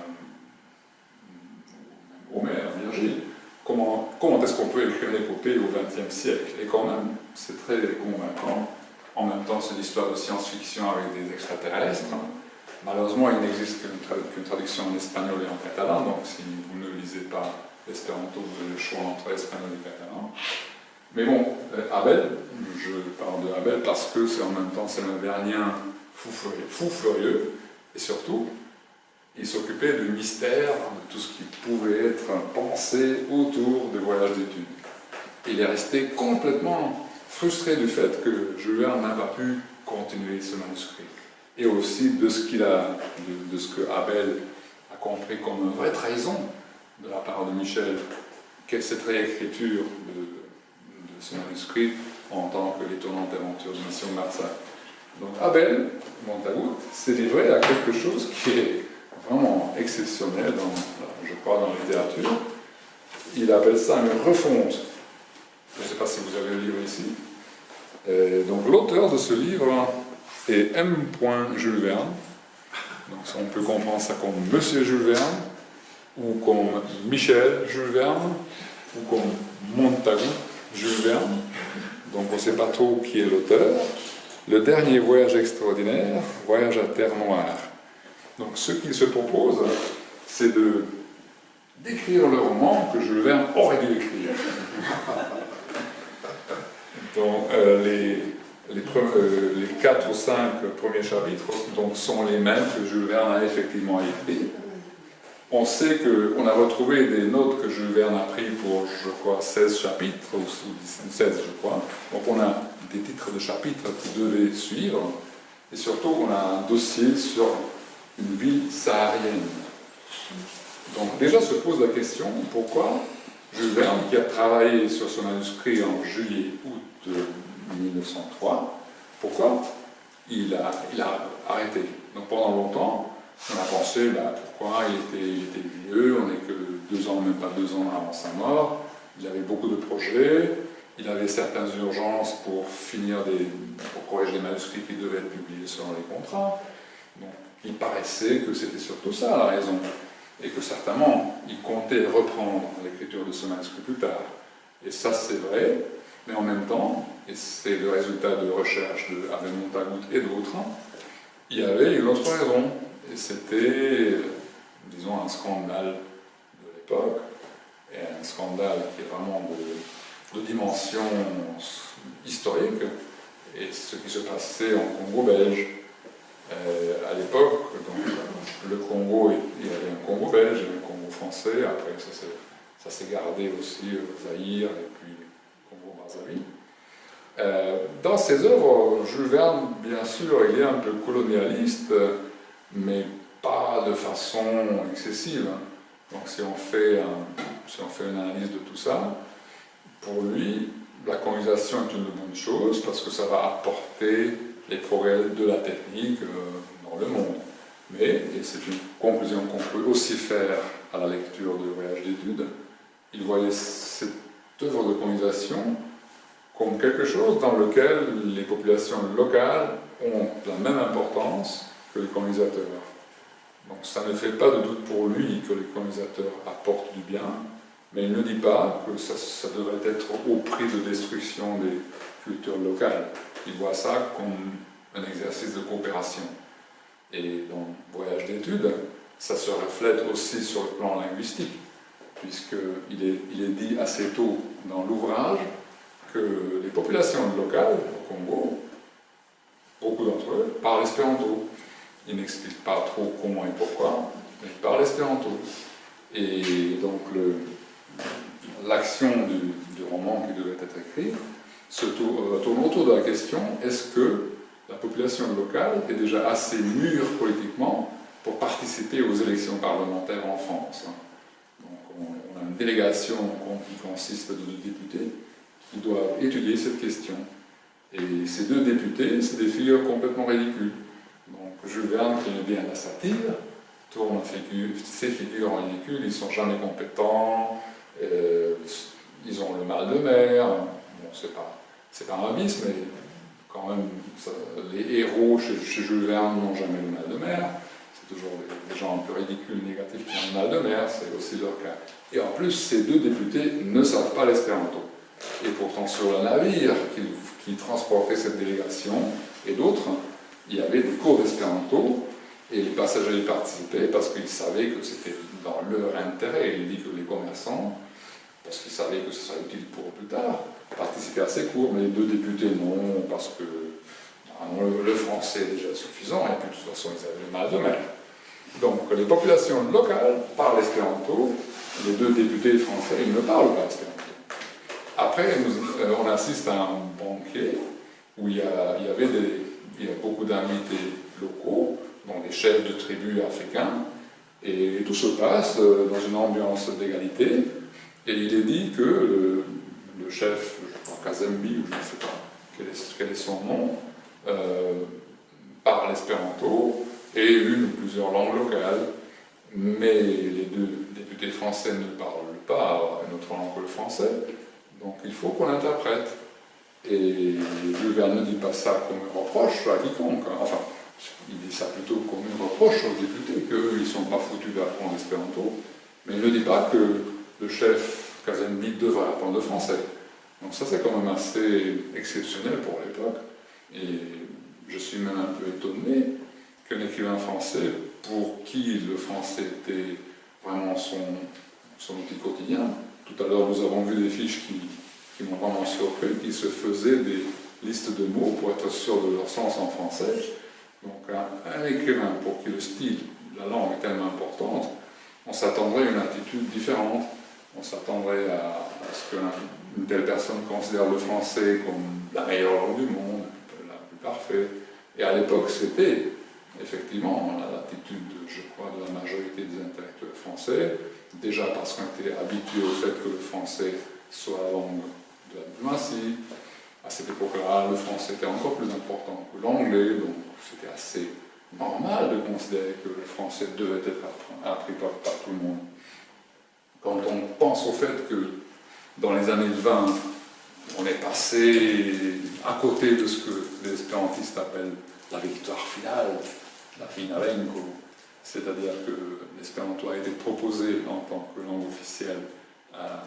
Homère, Virgile. Comment est-ce qu'on peut écrire une épopée au XXe siècle? Et quand même, c'est très convaincant. En même temps, c'est l'histoire de science-fiction avec des extraterrestres. Malheureusement, il n'existe qu'une traduction en espagnol et en catalan, donc si vous ne lisez pas l'espéranto, vous avez le choix entre espagnol et catalan. Mais bon, Abel, je parle de Abel parce que c'est en même temps c'est un Vernien fou furieux, et surtout, il s'occupait du mystère, de tout ce qui pouvait être pensé autour des voyages d'études. Il est resté complètement frustré du fait que Jules Verne n'a pas pu continuer ce manuscrit. Et aussi de ce que Abel a compris comme une vraie trahison de la part de Michel, qu'est cette réécriture de ce manuscrit en tant que l'étonnante aventure de Mission Barsac. Donc Abel Montagut s'est livré à quelque chose qui est vraiment exceptionnel, je crois, dans la littérature. Il appelle ça une refonte. Je ne sais pas si vous avez le livre ici. Donc l'auteur de ce livre est M. Jules Verne. Donc on peut comprendre ça comme Monsieur Jules Verne, ou comme Michel Jules Verne, ou comme Montagu Jules Verne. Donc on ne sait pas trop qui est l'auteur. Le dernier voyage extraordinaire, Voyage à Terre Noire. Donc ce qu'il se propose, c'est d'écrire le roman que Jules Verne aurait dû écrire. Donc les 4 ou 5 premiers chapitres donc, sont les mêmes que Jules Verne a effectivement écrits. On sait qu'on a retrouvé des notes que Jules Verne a pris pour, je crois, 16 chapitres, ou 16, je crois. Donc on a des titres de chapitres qui devaient suivre, et surtout on a un dossier sur une ville saharienne. Donc déjà se pose la question, pourquoi Jules Verne, qui a travaillé sur ce manuscrit en juillet-août 1903, pourquoi il a arrêté. Donc pendant longtemps, on a pensé, pourquoi il était vieux, on n'est que 2 ans, même pas 2 ans avant sa mort, il avait beaucoup de projets, il avait certaines urgences pour pour corriger des manuscrits qui devaient être publiés selon les contrats. Donc il paraissait que c'était surtout ça la raison, et que certainement il comptait reprendre l'écriture de ce manuscrit plus tard. Et ça c'est vrai, mais en même temps, et c'est le résultat de recherches avec Montagut et d'autres, il y avait une autre raison. Et c'était, disons, un scandale de l'époque, et un scandale qui est vraiment de dimension historique, et ce qui se passait en Congo belge. À l'époque, le Congo, il y avait un Congo belge et un Congo français, après ça s'est gardé aussi au Zaïre et puis Congo-Brazzaville. Dans ses œuvres, Jules Verne, bien sûr, il est un peu colonialiste, mais pas de façon excessive. Donc si on fait une analyse de tout ça, pour lui, la colonisation est une bonne chose parce que ça va apporter les progrès de la technique dans le monde. Mais, et c'est une conclusion qu'on peut aussi faire à la lecture de Voyage d'études, il voyait cette œuvre de colonisation comme quelque chose dans lequel les populations locales ont la même importance que les colonisateurs. Donc ça ne fait pas de doute pour lui que les colonisateurs apportent du bien, mais il ne dit pas que ça devrait être au prix de destruction des cultures locales. Il voit ça comme un exercice de coopération. Et dans Voyage d'études, ça se reflète aussi sur le plan linguistique, puisqu'il est dit assez tôt dans l'ouvrage que les populations locales au Congo, beaucoup d'entre eux, parlent espéranto. Ils n'expliquent pas trop comment et pourquoi, mais ils parlent espéranto. Et donc l'action du roman qui devait être écrit se tourne autour de la question, est-ce que la population locale est déjà assez mûre politiquement pour participer aux élections parlementaires en France? Donc on a une délégation qui consiste de 2 députés qui doivent étudier cette question. Et ces 2 députés, c'est des figures complètement ridicules. Donc Jules Verne, qui aime bien la satire, tourne ces figures en ridicule, ils ne sont jamais compétents, ils ont le mal de mer, bon, c'est pas un vice, mais quand même, les héros chez Jules Verne n'ont jamais le mal de mer, c'est toujours des gens un peu ridicules, négatifs qui ont le mal de mer, c'est aussi leur cas. Et en plus, ces 2 députés ne savent pas l'espéranto. Et pourtant, sur le navire qui transportait cette délégation, et d'autres, il y avait des cours d'espéranto, et les passagers y participaient parce qu'ils savaient que c'était dans leur intérêt. Il dit que les commerçants, parce qu'ils savaient que ce serait utile pour eux plus tard, participaient à ces cours, mais les 2 députés non, parce que le français est déjà suffisant, et puis de toute façon ils avaient le mal de mer. Donc les populations locales parlent espéranto, les 2 députés français, ils ne parlent pas espéranto. Après, on assiste à un banquet où il y a beaucoup d'invités locaux, donc des chefs de tribus africains, et tout se passe dans une ambiance d'égalité, et il est dit que le chef, je crois Kazembi, ou je ne sais pas quel est son nom, parle espéranto et une ou plusieurs langues locales, mais les 2 députés français ne parlent pas une autre langue que le français, donc il faut qu'on interprète. Et Jules Verne ne dit pas ça comme un reproche à quiconque, enfin, il dit ça plutôt comme une reproche aux députés, qu'eux, ils ne sont pas foutus d'apprendre l'espéranto, mais il ne dit pas que le chef Kazembe devrait apprendre le français. Donc ça, c'est quand même assez exceptionnel pour l'époque, et je suis même un peu étonné qu'un écrivain français, pour qui le français était vraiment son outil quotidien, tout à l'heure nous avons vu des fiches qui m'ont vraiment surpris, qui se faisaient des listes de mots pour être sûr de leur sens en français. Donc un écrivain pour qui le style, la langue est tellement importante, on s'attendrait à une attitude différente. On s'attendrait à ce qu'une telle personne considère le français comme la meilleure langue du monde, la plus parfaite. Et à l'époque, c'était effectivement l'attitude, je crois, de la majorité des intellectuels français, déjà parce qu'on était habitué au fait que le français soit la langue de la diplomatie. À cette époque-là, le français était encore plus important que l'anglais, donc c'était assez normal de considérer que le français devait être appris par tout le monde. Quand on pense au fait que dans les années 20, on est passé à côté de ce que les espérantistes appellent la victoire finale, la finalenko, c'est-à-dire que l'espéranto a été proposé en tant que langue officielle à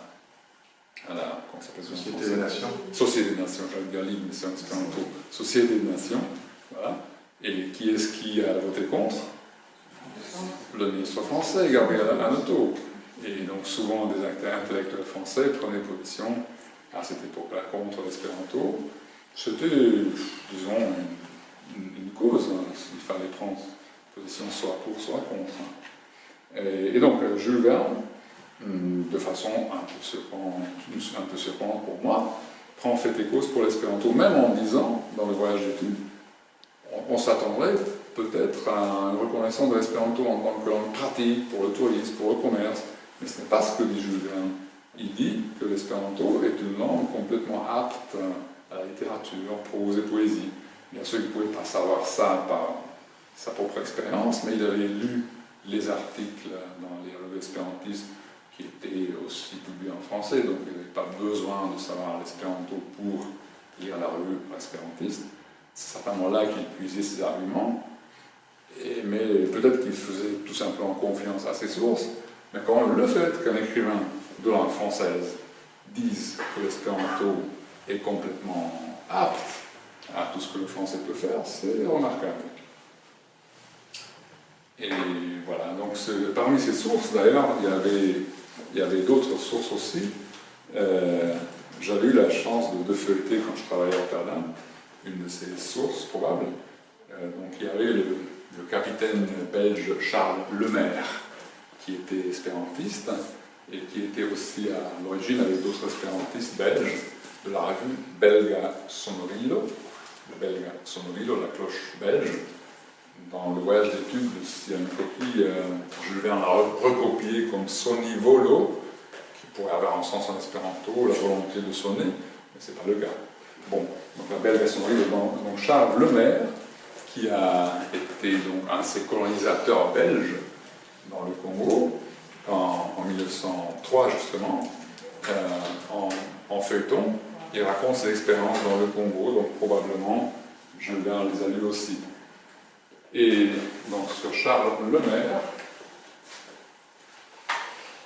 la Société des Nations. Société des Nations, j'avais bien libre, mais c'est un espéranto. Société des Nations, voilà. Et qui est-ce qui a voté contre? Le ministre français, Gabriel Hanotaux. Et donc souvent des acteurs intellectuels français prenaient position à cette époque-là contre l'espéranto. C'était, disons, une cause. Il fallait prendre position soit pour, soit contre. Et donc Jules Verne, de façon un peu surprenante pour moi, prend fait et cause pour l'espéranto, même en disant, dans le voyage d'études, on s'attendrait peut-être à une reconnaissance de l'espéranto en tant que langue pratique pour le tourisme, pour le commerce, mais ce n'est pas ce que dit Jules Verne. Il dit que l'espéranto est une langue complètement apte à la littérature, prose et poésie. Bien sûr, il ne pouvait pas savoir ça par sa propre expérience, mais il avait lu les articles dans les revues espérantistes qui étaient aussi publiés en français, donc il n'avait pas besoin de savoir l'espéranto pour lire la revue espérantiste. C'est certainement là qu'il puisait ses arguments, mais peut-être qu'il faisait tout simplement confiance à ses sources, mais quand même le fait qu'un écrivain de langue française dise que l'espéranto est complètement apte à tout ce que le français peut faire, c'est remarquable. Et voilà, donc parmi ces sources, d'ailleurs, il y avait d'autres sources aussi. J'avais eu la chance de feuilleter quand je travaillais à Rotterdam, une de ces sources probables. Donc il y avait le capitaine belge Charles Lemaire, qui était espérantiste, et qui était aussi à l'origine avec d'autres espérantistes belges, de la revue Belga Sonorilo, la cloche belge. Dans le voyage d'études, il y a une copie, Jules Verne l'a recopié comme sonivolo, qui pourrait avoir un sens en espéranto, la volonté de sonner, mais ce n'est pas le cas. Bon, donc la Belga Sonorilo, donc Charles Lemaire, qui a été donc un de ces colonisateurs belges dans le Congo, en 1903 justement, en feuilleton, il raconte ses expériences dans le Congo, donc probablement Jules Verne les a lues aussi. Et donc sur Charles Lemaire,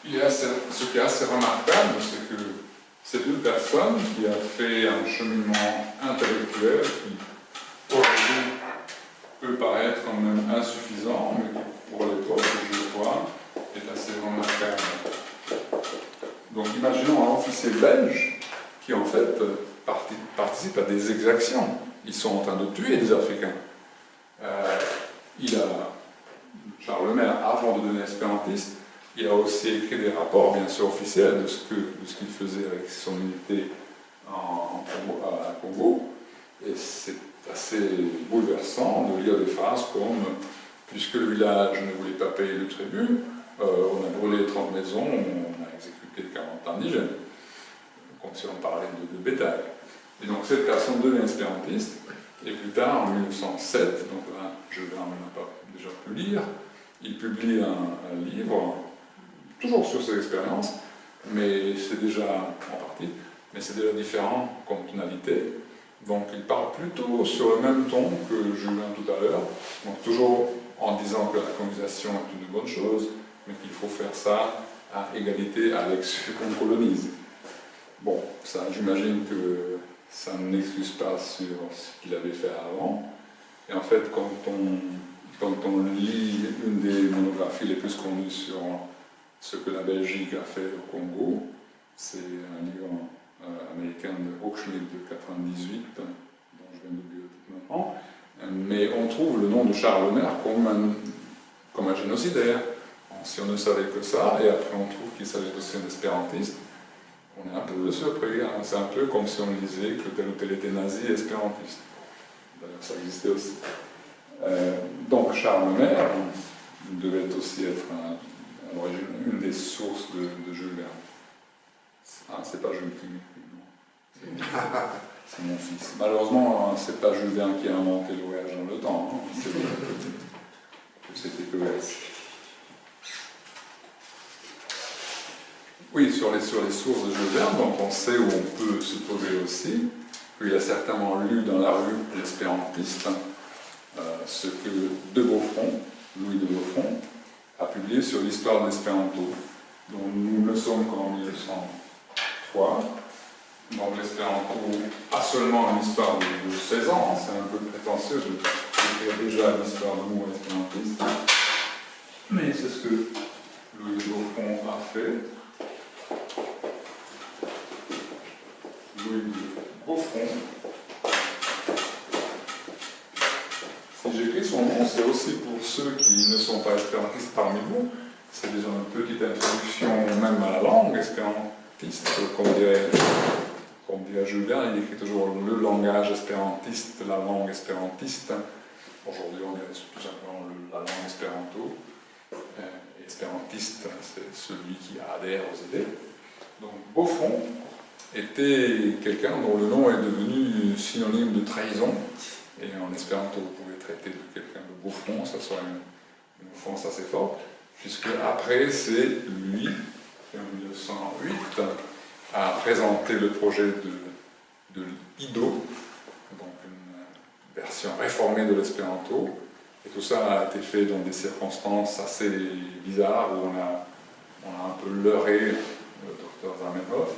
ce qui est assez remarquable, c'est que c'est une personne qui a fait un cheminement intellectuel qui, aujourd'hui, peut paraître même insuffisant, mais qui, pour l'époque, je crois, est assez remarquable. Donc imaginons un officier belge qui, en fait, participe à des exactions. Ils sont en train de tuer des Africains. Charles Lemaire, avant de devenir espérantiste, il a aussi écrit des rapports, bien sûr officiels, de ce qu'il faisait avec son unité à Congo. Et c'est assez bouleversant de lire des phrases comme « Puisque le village ne voulait pas payer le tribut, on a brûlé 30 maisons, on a exécuté 40 indigènes. » Comme si on parlait de bétail. Et donc cette personne devient espérantiste, et plus tard, en 1907, donc là, Jules Verne n'a pas déjà pu lire, il publie un livre, toujours sur ses expériences, mais c'est déjà, en partie, mais c'est déjà différent comme tonalité. Donc il parle plutôt sur le même ton que Julien tout à l'heure, donc toujours en disant que la colonisation est une bonne chose, mais qu'il faut faire ça à égalité avec ceux qu'on colonise. Bon, ça, j'imagine que ça n'excuse pas sur ce qu'il avait fait avant. Et en fait, quand on lit une des monographies les plus connues sur ce que la Belgique a fait au Congo, c'est un livre américain de Hochschild de 98, dont je viens d'oublier le titre maintenant, mais on trouve le nom de Charles Lemaire comme un génocidaire, si on ne savait que ça, et après on trouve qu'il s'agit aussi d'un espérantiste. On est un peu surpris, hein. C'est un peu comme si on disait que tel ou tel était nazi et espérantiste. D'ailleurs, ça existait aussi. Donc Charles Lemaire devait aussi être à l'origine une des sources de Jules Verne. Ah, c'est pas Jules qui m'écrit, non. C'est mon fils. Malheureusement, c'est pas Jules Verne qui a inventé le voyage dans le temps. Hein. C'était que oui, sur les sources de Jules Verne, donc on sait où on peut se trouver aussi. Il a certainement lu dans la rue l'espérantiste ce que de Beaufront, Louis de Beaufront, a publié sur l'histoire de l'espéranto. Donc nous ne sommes qu'en 1903. Donc l'espéranto a seulement une histoire de 16 ans, hein. C'est un peu prétentieux d'écrire déjà l'histoire du mot espérantiste. Mais c'est ce que Louis de Beaufront a fait. Louis de Beaufront. Si j'écris son nom, c'est aussi pour ceux qui ne sont pas espérantistes parmi vous. C'est déjà une petite introduction même à la langue espérantiste, comme dirait Jules Verne, il écrit toujours le langage espérantiste, la langue espérantiste. Aujourd'hui, on dirait tout simplement la langue espéranto. Espérantiste, c'est celui qui adhère aux idées. Donc Beaufront était quelqu'un dont le nom est devenu synonyme de trahison. Et en espéranto, vous pouvez traiter de quelqu'un de Beaufront, ça serait une offense assez forte, puisque après, c'est lui, qui en 1908, a présenté le projet de l'IDO, donc une version réformée de l'espéranto. Et tout ça a été fait dans des circonstances assez bizarres, où on a un peu leurré le docteur Zamenhof.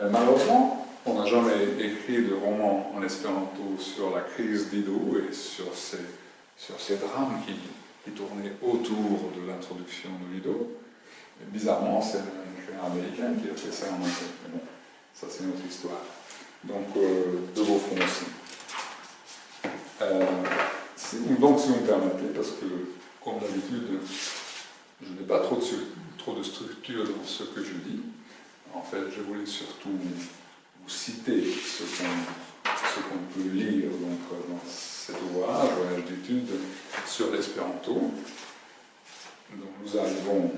Malheureusement, on n'a jamais écrit de roman en espéranto sur la crise d'Ido et sur ces drames qui tournaient autour de l'introduction de l'Ido. Bizarrement, c'est un écrivain américain qui a fait ça en anglais. Mais bon, ça c'est notre histoire. Donc, de Beaufront aussi. Donc, si vous me permettez, parce que, comme d'habitude, je n'ai pas trop de structure dans ce que je dis. En fait, je voulais surtout vous citer ce qu'on peut lire dans cet ouvrage, voyage d'études sur l'espéranto. Donc, nous arrivons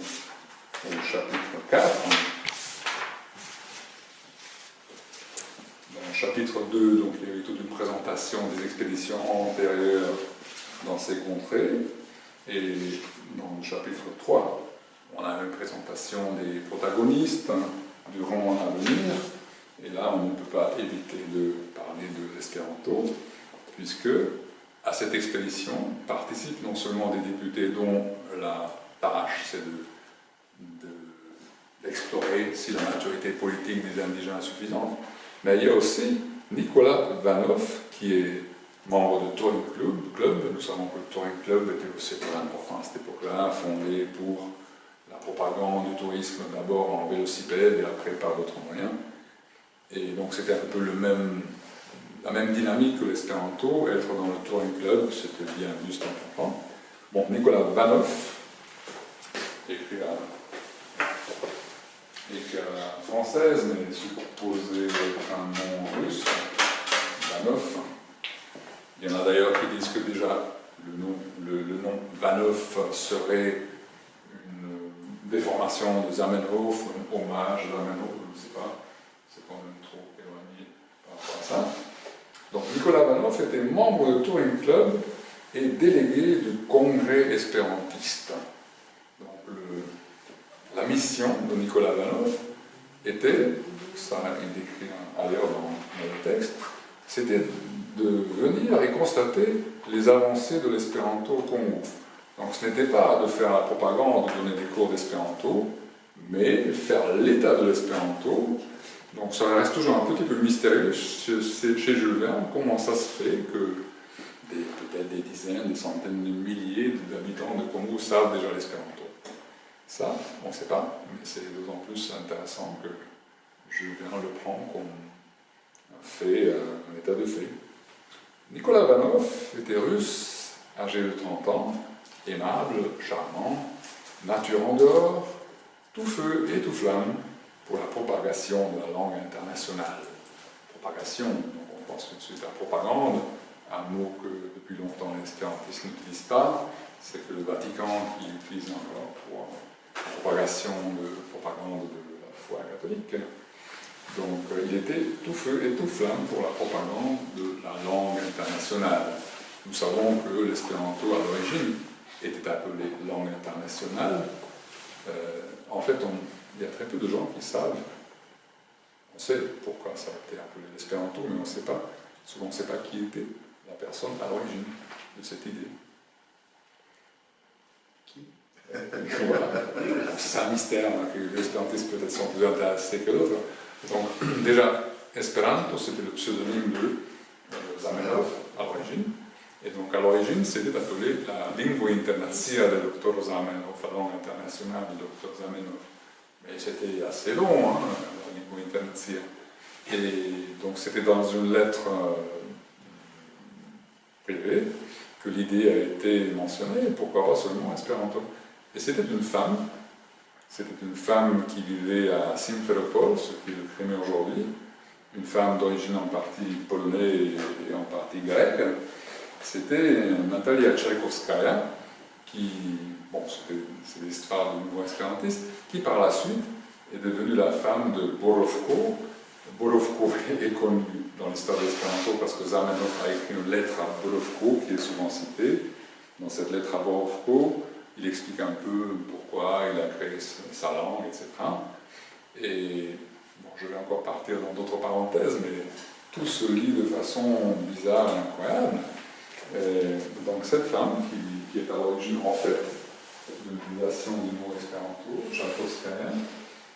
au chapitre 4. Dans le chapitre 2, donc, il y a eu toute une présentation des expéditions antérieures dans ces contrées. Et dans le chapitre 3, on a une présentation des protagonistes durant l'avenir. Et là, on ne peut pas éviter de parler de l'espéranto, puisque à cette expédition participent non seulement des députés dont la tâche c'est d'explorer si la maturité politique des indigènes est suffisante, mais il y a aussi Nicolas Vanoff, qui est membre de Touring Club. Nous savons que le Touring Club était aussi très important à cette époque-là, fondé pour la propagande du tourisme d'abord en vélocipède et après par d'autres moyens. Et donc c'était un peu la même dynamique que l'espéranto. Être dans le Touring Club, c'était bien juste important. Bon, Nicolas Vanoff, écrit à la française, mais supposé être un nom russe, Vanoff. Il y en a d'ailleurs qui disent que déjà le nom Vanoff serait une déformation de Zamenhof, un hommage à Zamenhof, je ne sais pas, c'est quand même trop éloigné par rapport à ça. Donc Nicolas Vanoff était membre du Touring Club et délégué du congrès espérantiste. Donc la mission de Nicolas Vanoff était, ça il décrit ailleurs dans le texte, c'était de venir et constater les avancées de l'espéranto au Congo. Donc ce n'était pas de faire la propagande, de donner des cours d'espéranto, mais faire l'état de l'espéranto. Donc ça reste toujours un petit peu mystérieux chez Jules Verne, comment ça se fait que peut-être des dizaines, des centaines de milliers d'habitants de Congo savent déjà l'espéranto. Ça, on ne sait pas, mais c'est d'autant plus intéressant que Jules Verne le prend comme fait, un état de fait. Nicolas Vanov était russe, âgé de 30 ans, aimable, charmant, nature en dehors, tout feu et tout flamme pour la propagation de la langue internationale. Propagation, donc on pense tout de suite à propagande, un mot que depuis longtemps les espérantistes n'utilisent pas, c'est que le Vatican qui l'utilise encore pour la propagation de propagande de la foi catholique. Donc il était tout feu et tout flamme pour la propagande de la langue internationale. Nous savons que l'espéranto à l'origine était appelé langue internationale. En fait, il y a très peu de gens qui savent. On sait pourquoi ça a été appelé l'espéranto, mais on ne sait pas. Souvent, on ne sait pas qui était la personne à l'origine de cette idée. Qui voilà. C'est un mystère hein, que les espérantistes peut-être sont plus intéressés que d'autres. Donc, déjà, Esperanto, c'était le pseudonyme de Zamenhof à l'origine. Et donc, à l'origine, c'était appelé la lingua internazia del Dr. Zamenhof, la langue internationale du Dr. Zamenhof. Mais c'était assez long, hein, la lingua internazia. Et donc, c'était dans une lettre privée que l'idée a été mentionnée, pourquoi pas seulement Esperanto. Et c'était une femme qui vivait à Simferopol, ce qui est le Crimée aujourd'hui, une femme d'origine en partie polonaise et en partie grecque. C'était Natalia Tchaïkovskaya, qui, bon, c'est l'histoire de nouveau espérantiste, qui par la suite est devenue la femme de Borovko. Borovko est connu dans l'histoire de l'espéranto parce que Zamenhof a écrit une lettre à Borovko qui est souvent citée. Dans cette lettre à Borovko, il explique un peu pourquoi il a créé sa langue, etc. Et bon, je vais encore partir dans d'autres parenthèses, mais tout se lit de façon bizarre et incroyable. Donc cette femme, qui est à l'origine en fait de l'utilisation du mot espéranto, Tchaïkovskaya,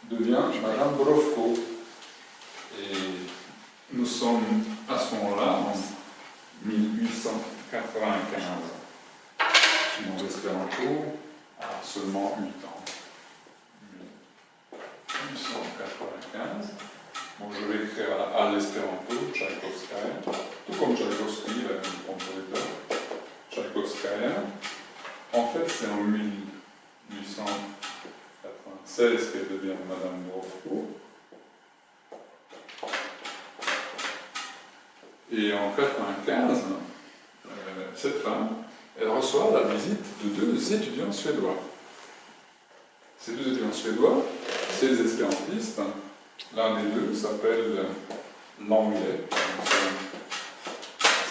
devient Madame Borovko. Et nous sommes à ce moment-là, en 1895. Mon espéranto a seulement 8 ans. 1895. Bon, je vais écrire à l'espéranto, Tchaïkovskaya, tout comme Tchaïkovski, il a eu le compositeur. Tchaïkovskaya. En fait, c'est en 1896 qu'elle devient Madame Borovko. Et en 1995, cette femme, elle reçoit la visite de 2 étudiants suédois. Ces 2 étudiants suédois, c'est les espérantistes. L'un des 2 s'appelle Langlais.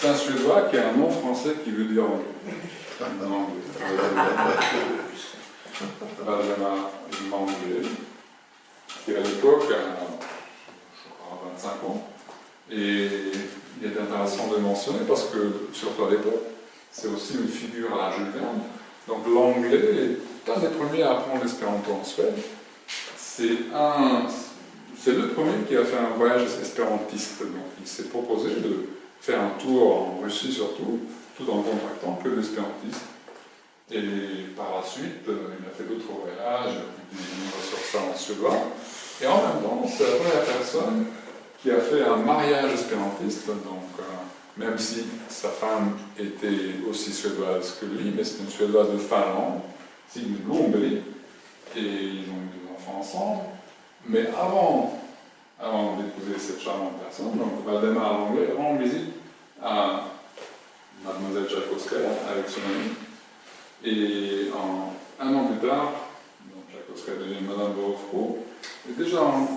C'est un suédois qui a un nom français qui veut dire anglais. Valdemar Langlais, qui à l'époque a, je crois, 25 ans. Et il est intéressant de mentionner parce que, surtout à l'époque, c'est aussi une figure à la Jules Verne. Donc l'anglais est un des premiers à apprendre l'espéranto en Suède. C'est le premier qui a fait un voyage espérantiste. Donc il s'est proposé de faire un tour en Russie surtout, tout en contactant que l'espérantiste. Et par la suite, il a fait d'autres voyages, il a sur ça en suédois. Et en même temps, c'est la première personne qui a fait un mariage espérantiste, donc même si sa femme était aussi suédoise que lui, mais c'est une suédoise de Finlande, Sigrid Blomberg, et ils ont eu 2 enfants ensemble. Mais avant d'épouser cette charmante personne, donc Valdemar Langlais rend visite à Mademoiselle Tchaïkovskaya avec son ami, et un an plus tard, donc Tchaïkovskaya devient Madame Borovko, et déjà en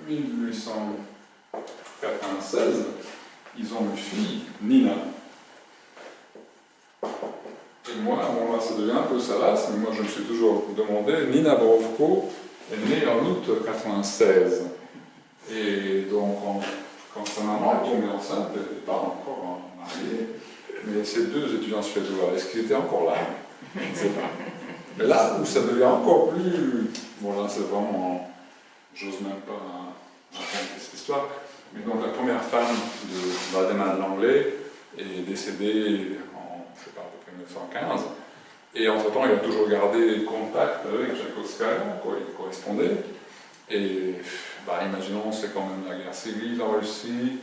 1896, ils ont une fille, Nina. Et moi, bon là ça devient un peu salace, mais moi je me suis toujours demandé, Nina Borovko est née en août 1996. Et donc quand sa maman est tombée enceinte, elle n'était pas encore mariée, mais ces deux étudiants suédois, est-ce qu'ils étaient encore là? Je ne sais pas. Mais là où ça devient encore plus... Bon là c'est vraiment... J'ose même pas raconter cette histoire. Mais donc la première femme de Waldemar Langley est décédée en, je sais pas, à peu près 1915. Et entre-temps, il a toujours gardé contact avec Tchaïkovskaya, quoi, il correspondait. Et bah, imaginons, c'est quand même la guerre civile en Russie,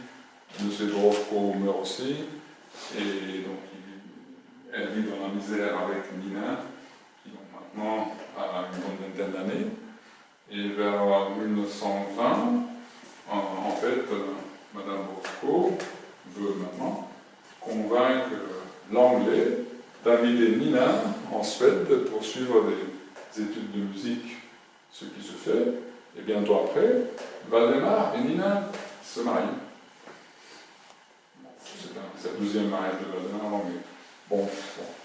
M. Dvorovko meurt aussi, et donc elle vit dans la misère avec Nina, qui donc maintenant a une bonne vingtaine d'années. Et vers 1920, en fait, Madame Dvorovko veut maintenant convaincre l'Anglais d'inviter Nina en Suède pour suivre des études de musique, ce qui se fait. Et bientôt après, Waldemar et Nina se marient. Bon, c'est le deuxième mariage de Waldemar, mais bon,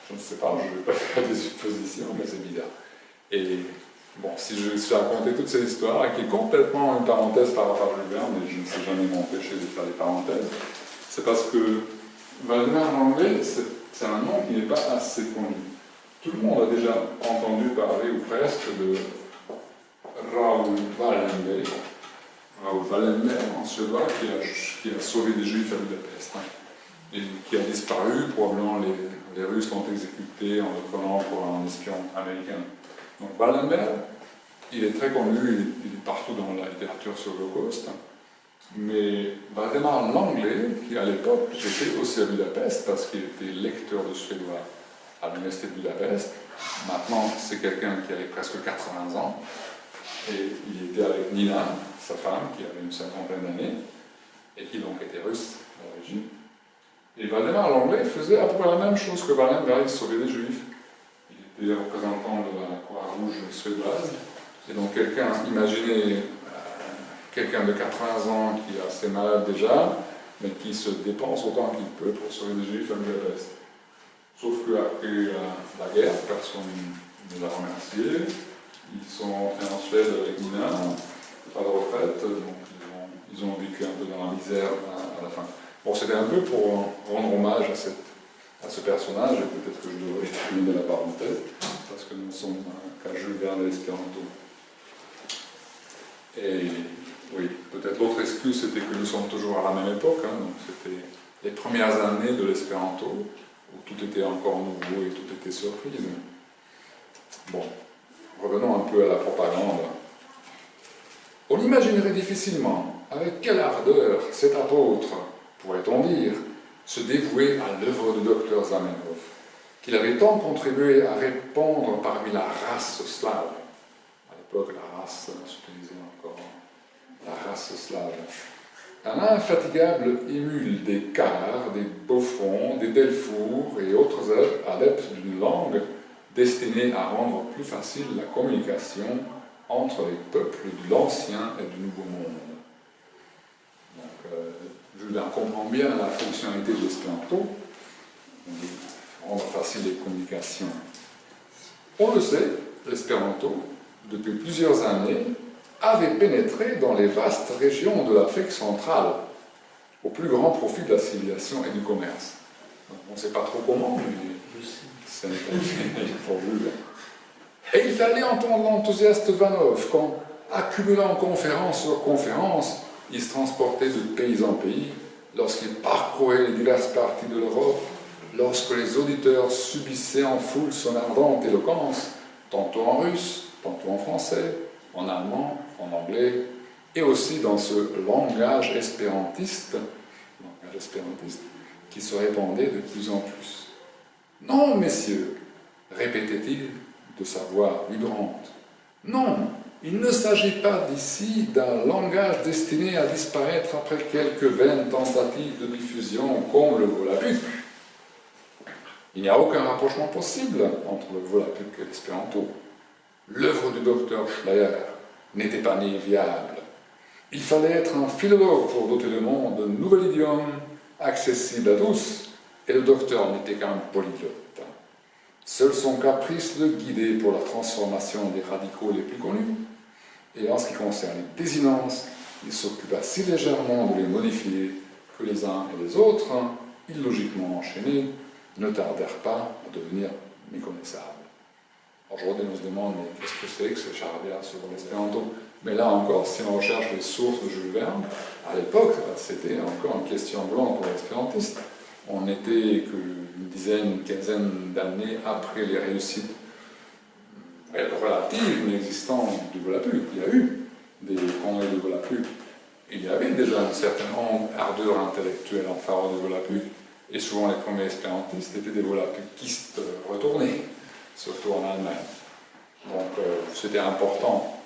je ne sais pas, je ne vais pas faire des suppositions, mais c'est bizarre. Et bon, si je suis raconter toute cette histoire, qui est complètement une parenthèse par rapport à Jules Verne, et je ne sais jamais m'empêcher de faire des parenthèses, c'est parce que Waldemar Langley, c'est un nom qui n'est pas assez connu. Tout le monde a déjà entendu parler, ou presque, de Raoul Wallenberg en suédois, qui a sauvé des Juifs à Budapest, et qui a disparu. Probablement les Russes l'ont exécuté en le prenant pour un espion américain. Donc Wallenberg, il est très connu, il est partout dans la littérature sur l'Holocauste, mais Waldemar Langley, qui à l'époque était aussi à Budapest, parce qu'il était lecteur de suédois à l'université de Budapest, maintenant c'est quelqu'un qui avait presque 80 ans, et il était avec Nina, sa femme, qui avait une cinquantaine d'années, et qui donc était russe à l'origine. Et Waldemar Langley faisait à peu près la même chose que Wallenberg, il sauvait des Juifs. Il était représentant de la Croix-Rouge suédoise, et donc imaginez quelqu'un de 80 ans qui est assez malade déjà, mais qui se dépense autant qu'il peut pour sauver des Juifs à Budapest. Sauf qu'après la guerre, personne ne l'a remercié. Ils sont rentrés en Suède avec Nina, pas de retraite, donc ils ont vécu un peu dans la misère à la fin. Bon, c'était un peu pour rendre hommage à ce personnage, et peut-être que je devrais terminer la parenthèse, parce que nous sommes qu'à Jules Verne de l'espéranto. Et oui, peut-être l'autre excuse, c'était que nous sommes toujours à la même époque, donc c'était les premières années de l'espéranto, où tout était encore nouveau et tout était surprise. Bon, revenons un peu à la propagande. On imaginerait difficilement avec quelle ardeur cet apôtre, pourrait-on dire, se dévouer à l'œuvre du docteur Zamenhof, qu'il avait tant contribué à répandre parmi la race slave. À l'époque, la race s'utilisait encore, la race slave. Un infatigable émule des Cars, des Buffon, des Delfour et autres adeptes d'une langue destinée à rendre plus facile la communication entre les peuples de l'Ancien et du Nouveau Monde. Donc, Jules Verne comprend bien la fonctionnalité de l'espéranto, rendre facile les communications. On le sait, l'espéranto, depuis plusieurs années, avait pénétré dans les vastes régions de l'Afrique centrale, au plus grand profit de la civilisation et du commerce. Donc, on ne sait pas trop comment, mais ça n'est pas pour Jules Verne. Et il fallait entendre l'enthousiaste Vanov quand, accumulant conférence sur conférence, il se transportait de pays en pays, lorsqu'il parcourait les diverses parties de l'Europe, lorsque les auditeurs subissaient en foule son ardente éloquence, tantôt en russe, tantôt en français, en allemand, en anglais, et aussi dans ce langage espérantiste qui se répandait de plus en plus. Non, messieurs, répétait-il de sa voix vibrante. Non, il ne s'agit pas d'ici d'un langage destiné à disparaître après quelques vaines tentatives de diffusion comme le volapuc. Il n'y a aucun rapprochement possible entre le volapuc et l'espéranto. L'œuvre du docteur Schleyer n'était pas née viable. Il fallait être un philologue pour doter le monde d'un nouvel idiome accessible à tous, et le docteur n'était qu'un polyglotte. Seul son caprice le guidait pour la transformation des radicaux les plus connus, et en ce qui concerne les désinences, il s'occupa si légèrement de les modifier que les uns et les autres, illogiquement enchaînés, ne tardèrent pas à devenir méconnaissables. Aujourd'hui, on se demande, mais qu'est-ce que c'est que ce charabia sur l'espéranto? Mais là encore, si on recherche les sources de Jules Verne, à l'époque, c'était encore une question blanche pour l'espérantiste. On n'était qu'une dizaine, une quinzaine d'années après les réussites relatives, mais existantes du Volapük. Il y a eu des congrès de Volapük. Il y avait déjà une certaine ardeur intellectuelle en faveur du Volapük, et souvent les premiers espérantistes étaient des volapükistes retournés, surtout en Allemagne. Donc c'était important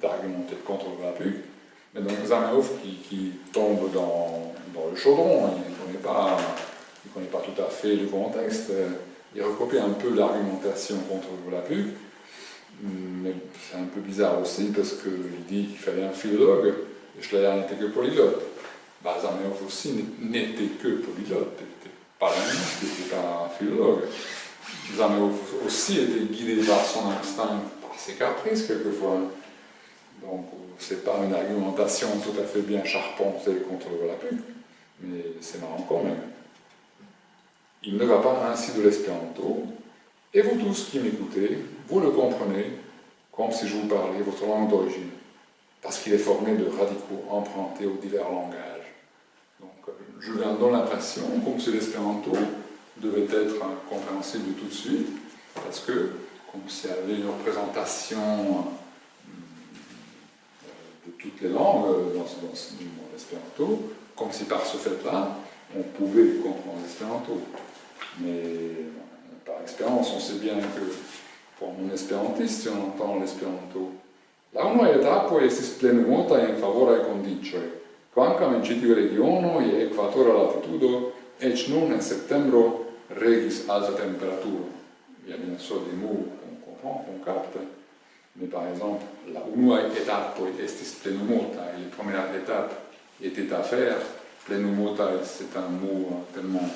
d'argumenter contre le Volapük, mais donc Zamenhof qui tombe dans le chaudron, il ne connaît pas tout à fait le contexte, il recopie un peu l'argumentation contre le Volapük, mais c'est un peu bizarre aussi parce qu'il dit qu'il fallait un philologue, et Schleyer n'était que polyglotte. Zamenhof aussi n'était que polyglotte, il n'était pas linguiste, il n'était pas philologue. Zamenhof aussi était guidé par son instinct, par ses caprices quelquefois. Donc c'est pas une argumentation tout à fait bien charpentée contre le Volapük, mais c'est marrant quand même. Il ne va pas ainsi de l'espéranto, et vous tous qui m'écoutez, vous le comprenez comme si je vous parlais votre langue d'origine, parce qu'il est formé de radicaux empruntés aux divers langages. Donc je viens donner l'impression comme si l'espéranto devait être compréhensible tout de suite, parce que comme s'il y avait une représentation de toutes les langues dans l'espéranto, comme si par ce fait-là, on pouvait comprendre l'espéranto. Mais par expérience, on sait bien que pour mon espérantiste, si on entend l'espéranto, la unua etapo estis plenumota in favore condicioi, quancam in citiu regiono e equatora latitudo, ec nun en septembro regis alta temperaturo. Il y a bien sûr des mots qu'on comprend, qu'on capte, mais par exemple, la unua etapo estis plenumota, et les premières étapes étaient à faire. Plenumota, c'est un mot tellement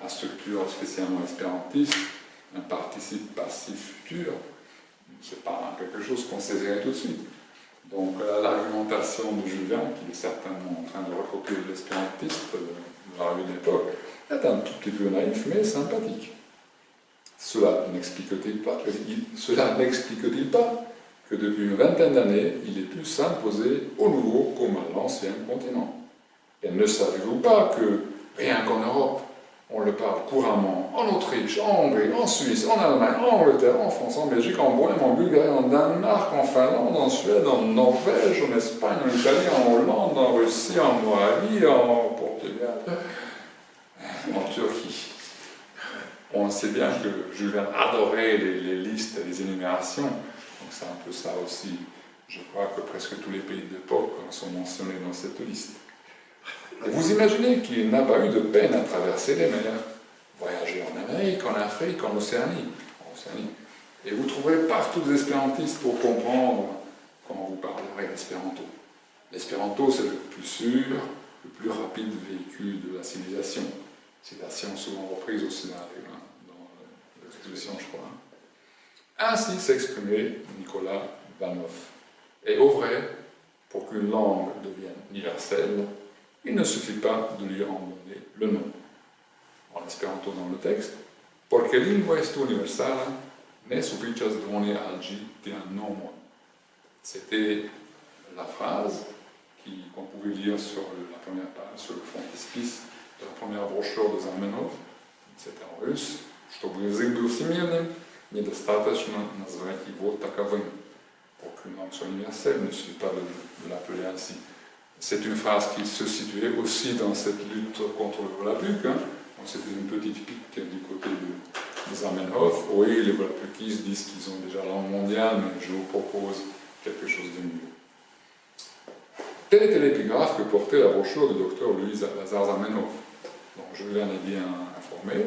à structure spécialement espérantiste, un participe passif futur, c'est pas quelque chose qu'on saisirait tout de suite. Donc l'argumentation de Jules Verne, qui est certainement en train de recopier l'espérantiste de la revue de l'époque, est un tout petit peu naïf, mais sympathique. Cela n'explique-t-il pas que depuis une vingtaine d'années, il ait pu s'imposer au nouveau comme à l'ancien continent? Et ne savez-vous pas que, rien qu'en Europe, on le parle couramment en Autriche, en Hongrie, en Suisse, en Allemagne, en Angleterre, en France, en Belgique, en Bohème, en Bulgarie, en Danemark, en Finlande, en Suède, en Norvège, en Espagne, en Italie, en Hollande, en Russie, en Moravie, en Portugal, en Turquie. On sait bien que Jules Verne adorait les listes et les énumérations, donc c'est un peu ça aussi. Je crois que presque tous les pays de l'époque sont mentionnés dans cette liste. Et vous imaginez qu'il n'a pas eu de peine à traverser les mers, voyager en Amérique, en Afrique, en Océanie. Et vous trouverez partout des espérantistes pour comprendre quand vous parlerez l'espéranto. L'espéranto, c'est le plus sûr, le plus rapide véhicule de la civilisation. Citation souvent reprise aussi dans l'exposition, je crois. Ainsi s'exprimait Nicolas Vanoff. Et au vrai, pour qu'une langue devienne universelle, il ne suffit pas de lui en donner le nom. En espéranto dans le texte, porque lingua est universala, ne sufficias doni algi tiam nomon. C'était la phrase qu'on pouvait lire sur la première page, sur le frontispice de la première brochure de Zamenhof. C'était en russe. Чтобы язык был всемирным, недостаточно назвать его таковым. Pour qu'une langue soit universelle, il ne suffit pas de l'appeler ainsi. C'est une phrase qui se situait aussi dans cette lutte contre le Volapük. C'était une petite pique du côté de Zamenhof. Oui, les Volapükistes disent qu'ils ont déjà la langue mondiale, mais je vous propose quelque chose de mieux. Tel était l'épigraphe que portait la brochure du docteur Louis Lazare Zamenhof. Donc je viens de bien informé.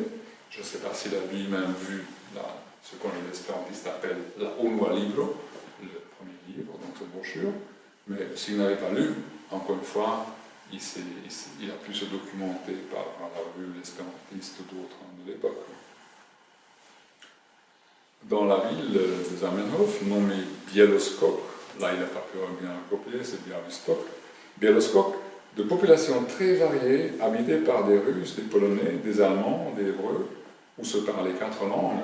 Je ne sais pas s'il a lui-même vu ce qu'on les espérantistes appellent la Unua Libro, le premier livre, donc cette brochure. Mais s'il n'avait pas lu, encore une fois, il a pu se documenter par la revue L'Espérantiste ou d'autres de l'époque. Dans la ville de Zamenhof, nommée Białystok, là il n'a pas pu bien recopier, c'est Białystok, Białystok, de populations très variées, habitées par des Russes, des Polonais, des Allemands, des Hébreux, où se parlaient 4 langues,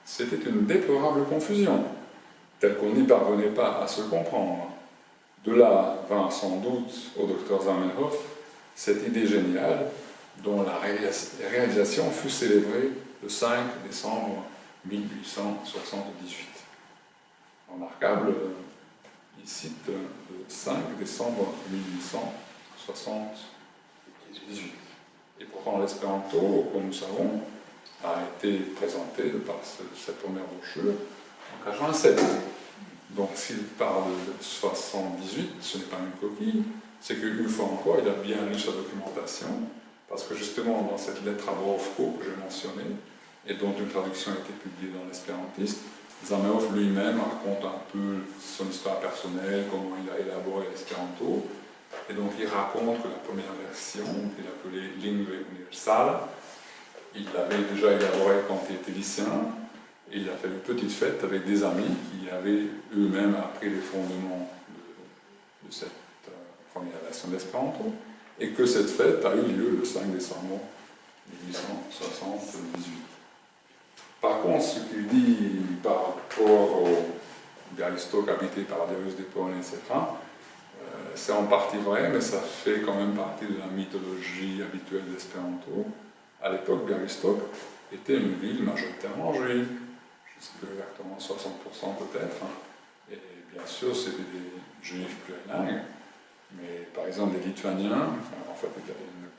c'était une déplorable confusion, telle qu'on n'y parvenait pas à se comprendre. De là vint sans doute au docteur Zamenhof cette idée géniale dont la réalisation fut célébrée le 5 décembre 1878. Remarquable, il cite le 5 décembre 1878. Et pourtant l'espéranto, comme nous savons, a été présenté par cette première brochure en 87. Donc s'il parle de 78, ce n'est pas une coquille, c'est qu'une fois encore, il a bien lu sa documentation, parce que justement dans cette lettre à Borovko que j'ai mentionnée, et dont une traduction a été publiée dans l'espérantiste, Zamenhof lui-même raconte un peu son histoire personnelle, comment il a élaboré l'espéranto, et donc il raconte que la première version, qu'il appelait Lingua Universale, il l'avait déjà élaborée quand il était lycéen, et il a fait une petite fête avec des amis qui avaient eux-mêmes appris les fondements de cette première version d'espéranto, et que cette fête a eu lieu le 5 décembre 1878. Par contre, ce qu'il dit par rapport au Białystok habité par des Russes, des Polonais, etc., c'est en partie vrai, mais ça fait quand même partie de la mythologie habituelle d'espéranto. À l'époque, Białystok était une ville majoritairement juive, jusqu'à exactement 60% peut-être, et bien sûr, c'était des juifs plurilingues, mais par exemple des Lituaniens, en fait, il y avait une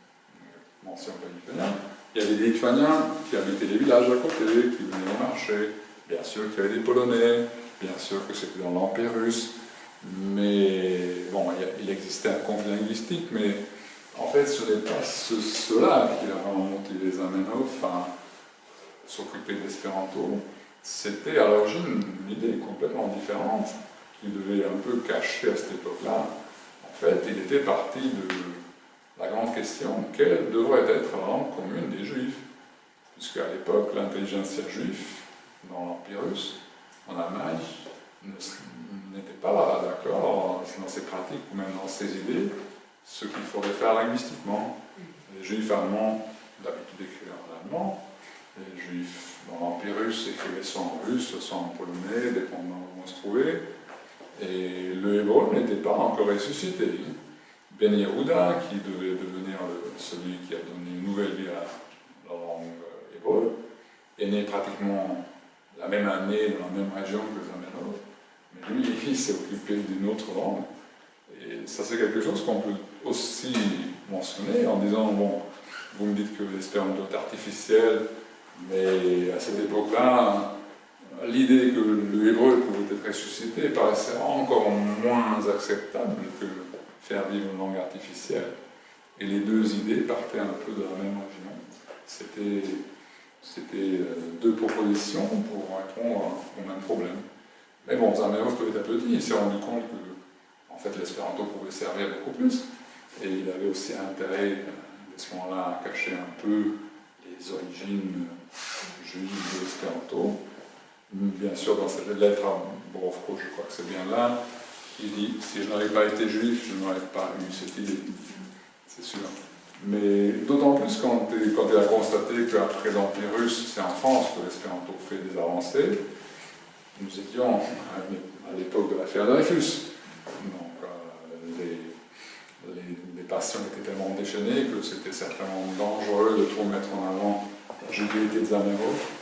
mention pas lituanienne, il y avait des Lituaniens qui habitaient les villages à côté, qui venaient au marché, bien sûr qu'il y avait des Polonais, bien sûr que c'était dans l'Empire russe, mais bon, il existait un conflit linguistique, mais en fait, ce n'est pas cela qui a vraiment motivé Zamenhof à s'occuper de l'espéranto. C'était à l'origine une idée complètement différente, qu'il devait un peu cacher à cette époque-là. En fait, il était parti de la grande question, quelle devrait être la langue commune des Juifs? Puisqu'à l'époque, l'intelligentsia juive, dans l'Empire russe, en Allemagne, n'était pas d'accord dans ses pratiques ou même dans ses idées, ce qu'il faudrait faire linguistiquement. Les Juifs allemands, d'habitude, écrivaient en allemand, les Juifs dans l'Empire russe écrivaient soit en russe, soit en polonais, dépendant où on se trouvait, et le hébreu n'était pas encore ressuscité. Ben Yehuda, qui devait devenir celui qui a donné une nouvelle vie à la langue hébreu, est né pratiquement la même année dans la même région que Zamenhof, mais lui, il s'est occupé d'une autre langue. Et ça, c'est quelque chose qu'on peut aussi mentionner en disant, bon, vous me dites que l'espéranto est artificiel, mais à cette époque-là, l'idée que le hébreu pouvait être ressuscité paraissait encore moins acceptable que faire vivre une langue artificielle. Et les deux idées partaient un peu de la même région. C'était deux propositions pour répondre au même problème. Mais bon, Zamenhof, petit à petit, il s'est rendu compte que en fait, l'espéranto pouvait servir beaucoup plus. Et il avait aussi intérêt, à ce moment-là, à cacher un peu les origines juives de l'espéranto. Bien sûr, dans cette lettre à Borovko, je crois que c'est bien là, il dit « Si je n'aurais pas été juif, je n'aurais pas eu cette idée. » C'est sûr. Mais d'autant plus quand il a constaté qu'après l'Empire russe, c'est en France que l'espéranto fait des avancées. Nous étions à l'époque de l'affaire Dreyfus. Donc, les passions étaient tellement déchaînées que c'était certainement dangereux de trop mettre en avant la judéité de Zamenhof.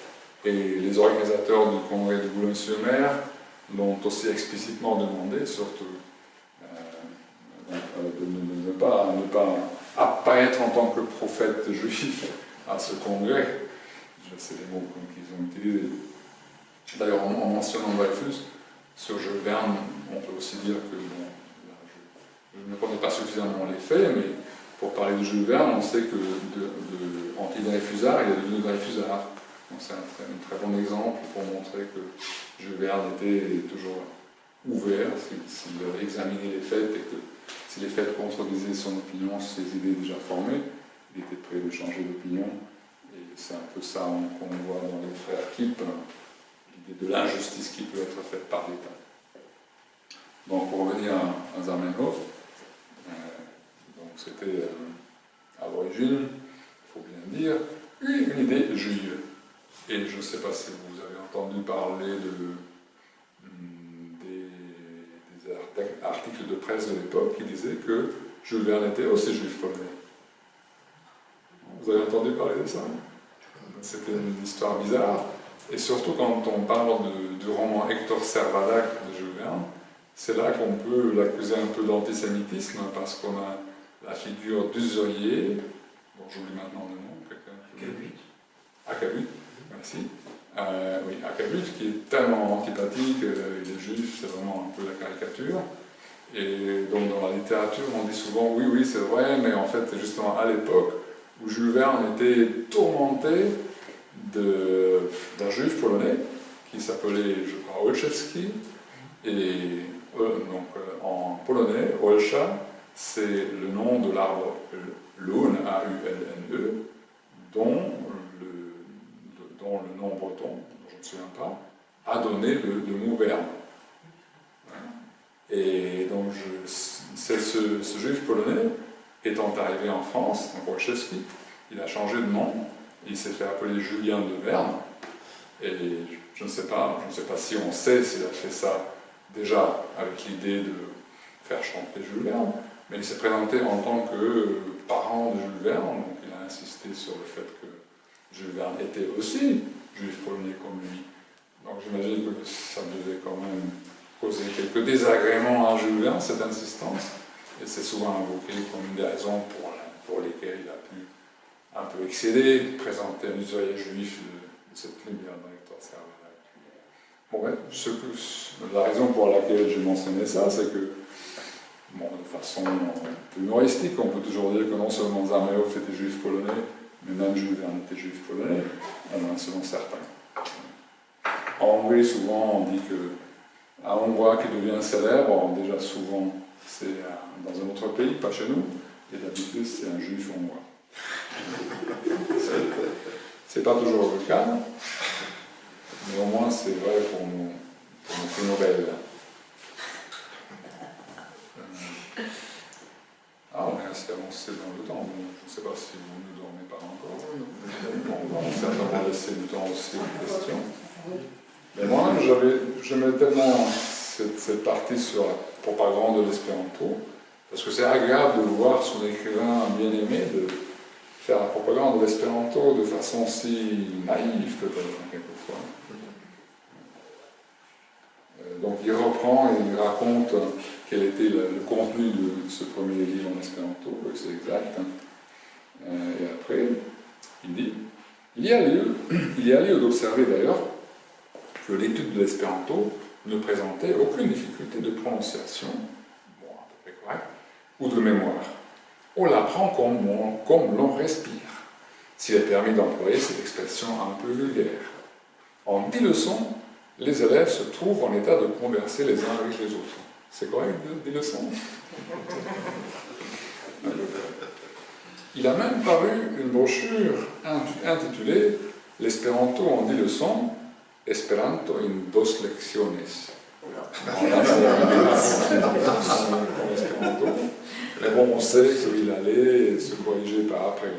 Et les organisateurs du congrès de Boulogne-sur-Mer l'ont aussi explicitement demandé, surtout de ne pas apparaître en tant que prophète juif à ce congrès. C'est les mots qu'ils ont utilisés. D'ailleurs, en mentionnant Dreyfus, sur Jules Verne, on peut aussi dire que, bon, je ne connais pas suffisamment les faits, mais pour parler de Jules Verne, on sait que anti-Dreyfusard, il y a devenu Dreyfusard. Donc c'est un très bon exemple pour montrer que Jules Verne était toujours ouvert s'il examinait les faits et que si les faits contredisaient son opinion, ses idées déjà formées, il était prêt de changer d'opinion. Et c'est un peu ça qu'on voit dans les frères Kipp, l'idée de l'injustice qui peut être faite par l'État. Donc pour revenir à Zamenhof, Donc c'était à l'origine, il faut bien dire, une idée juive. Et je ne sais pas si vous avez entendu parler des articles de presse de l'époque qui disaient que Jules Verne était aussi juif polonais. Vous avez entendu parler de ça? C'était une histoire bizarre. Et surtout quand on parle du roman Hector Servadac de Jules Verne, c'est là qu'on peut l'accuser un peu d'antisémitisme, parce qu'on a la figure d'usurier, dont j'oublie maintenant le nom, quelqu'un. Acabut, merci. Oui, Acabut, qui est tellement antipathique, il est juif, c'est vraiment un peu la caricature. Et donc dans la littérature, on dit souvent oui, oui, c'est vrai, mais en fait, c'est justement à l'époque où Jules Verne était tourmenté d'un juif polonais qui s'appelait, je crois, Olszewski. Et donc en polonais, Olsza, c'est le nom de l'arbre Lune, A-U-L-N-E, dont le nom breton, dont je ne me souviens pas, a donné le mot Verne. Et donc, c'est ce juif polonais, étant arrivé en France, donc Olszewski, il a changé de nom, il s'est fait appeler Julien de Verne, et je ne sais pas si on sait s'il a fait ça déjà avec l'idée de faire chanter Jules Verne, mais il s'est présenté en tant que parent de Jules Verne, donc il a insisté sur le fait que Jules Verne était aussi juif polonais comme lui. Donc j'imagine que ça devait quand même causer quelques désagréments à Jules Verne, cette insistance, et c'est souvent invoqué comme une des raisons pour lesquelles il a pu un peu excéder, présenter un usurier juif de cette lumière dans Hector Servadac. Bon, ouais, la raison pour laquelle j'ai mentionné ça, c'est que, bon, de façon humoristique, on peut toujours dire que non seulement Zamenhof était juif polonais, mais même Jules Verne était juif polonais, selon certains. En Hongrie, souvent, on dit qu'un Hongrois qui devient célèbre, déjà souvent, c'est dans un autre pays, pas chez nous, et d'habitude, c'est un juif hongrois. C'est pas toujours le cas, mais au moins c'est vrai pour nos prix Nobel. On est assez avancé dans le temps, mais je ne sais pas si vous ne dormez pas encore. On va certainement laisser du temps aussi aux questions. Mais moi, j'aimais tellement cette partie sur la propagande de l'espéranto, parce que c'est agréable de voir son écrivain bien-aimé de faire la propagande de l'espéranto de façon si naïve, peut-être, quelquefois. Donc il reprend et il raconte quel était le contenu de ce premier livre en espéranto, c'est exact. Et après, il dit, il y a lieu d'observer d'ailleurs que l'étude de l'espéranto ne présentait aucune difficulté de prononciation, bon, à peu près correct, ou de mémoire. On l'apprend comme l'on respire, s'il est permis d'employer cette expression un peu vulgaire. En 10 leçons, les élèves se trouvent en état de converser les uns avec les autres. C'est correct, 10 leçons? Il a même paru une brochure intitulée « L'espéranto en 10 leçons, Esperanto in 2 lecciones ». Mais bon, on sait qu'il allait se corriger par après.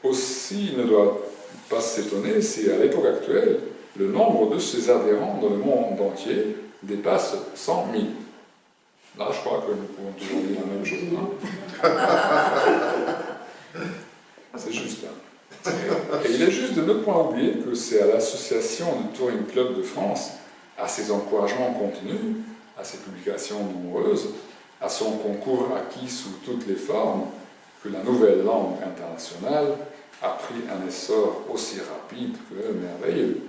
Aussi, il ne doit pas s'étonner si, à l'époque actuelle, le nombre de ses adhérents dans le monde entier dépasse 100 000. Là, je crois que nous pouvons toujours dire la même chose. C'est juste. Et il est juste de ne point oublier que c'est à l'association du Touring Club de France, à ses encouragements continus, à ses publications nombreuses, à son concours acquis sous toutes les formes, que la nouvelle langue internationale a pris un essor aussi rapide que merveilleux.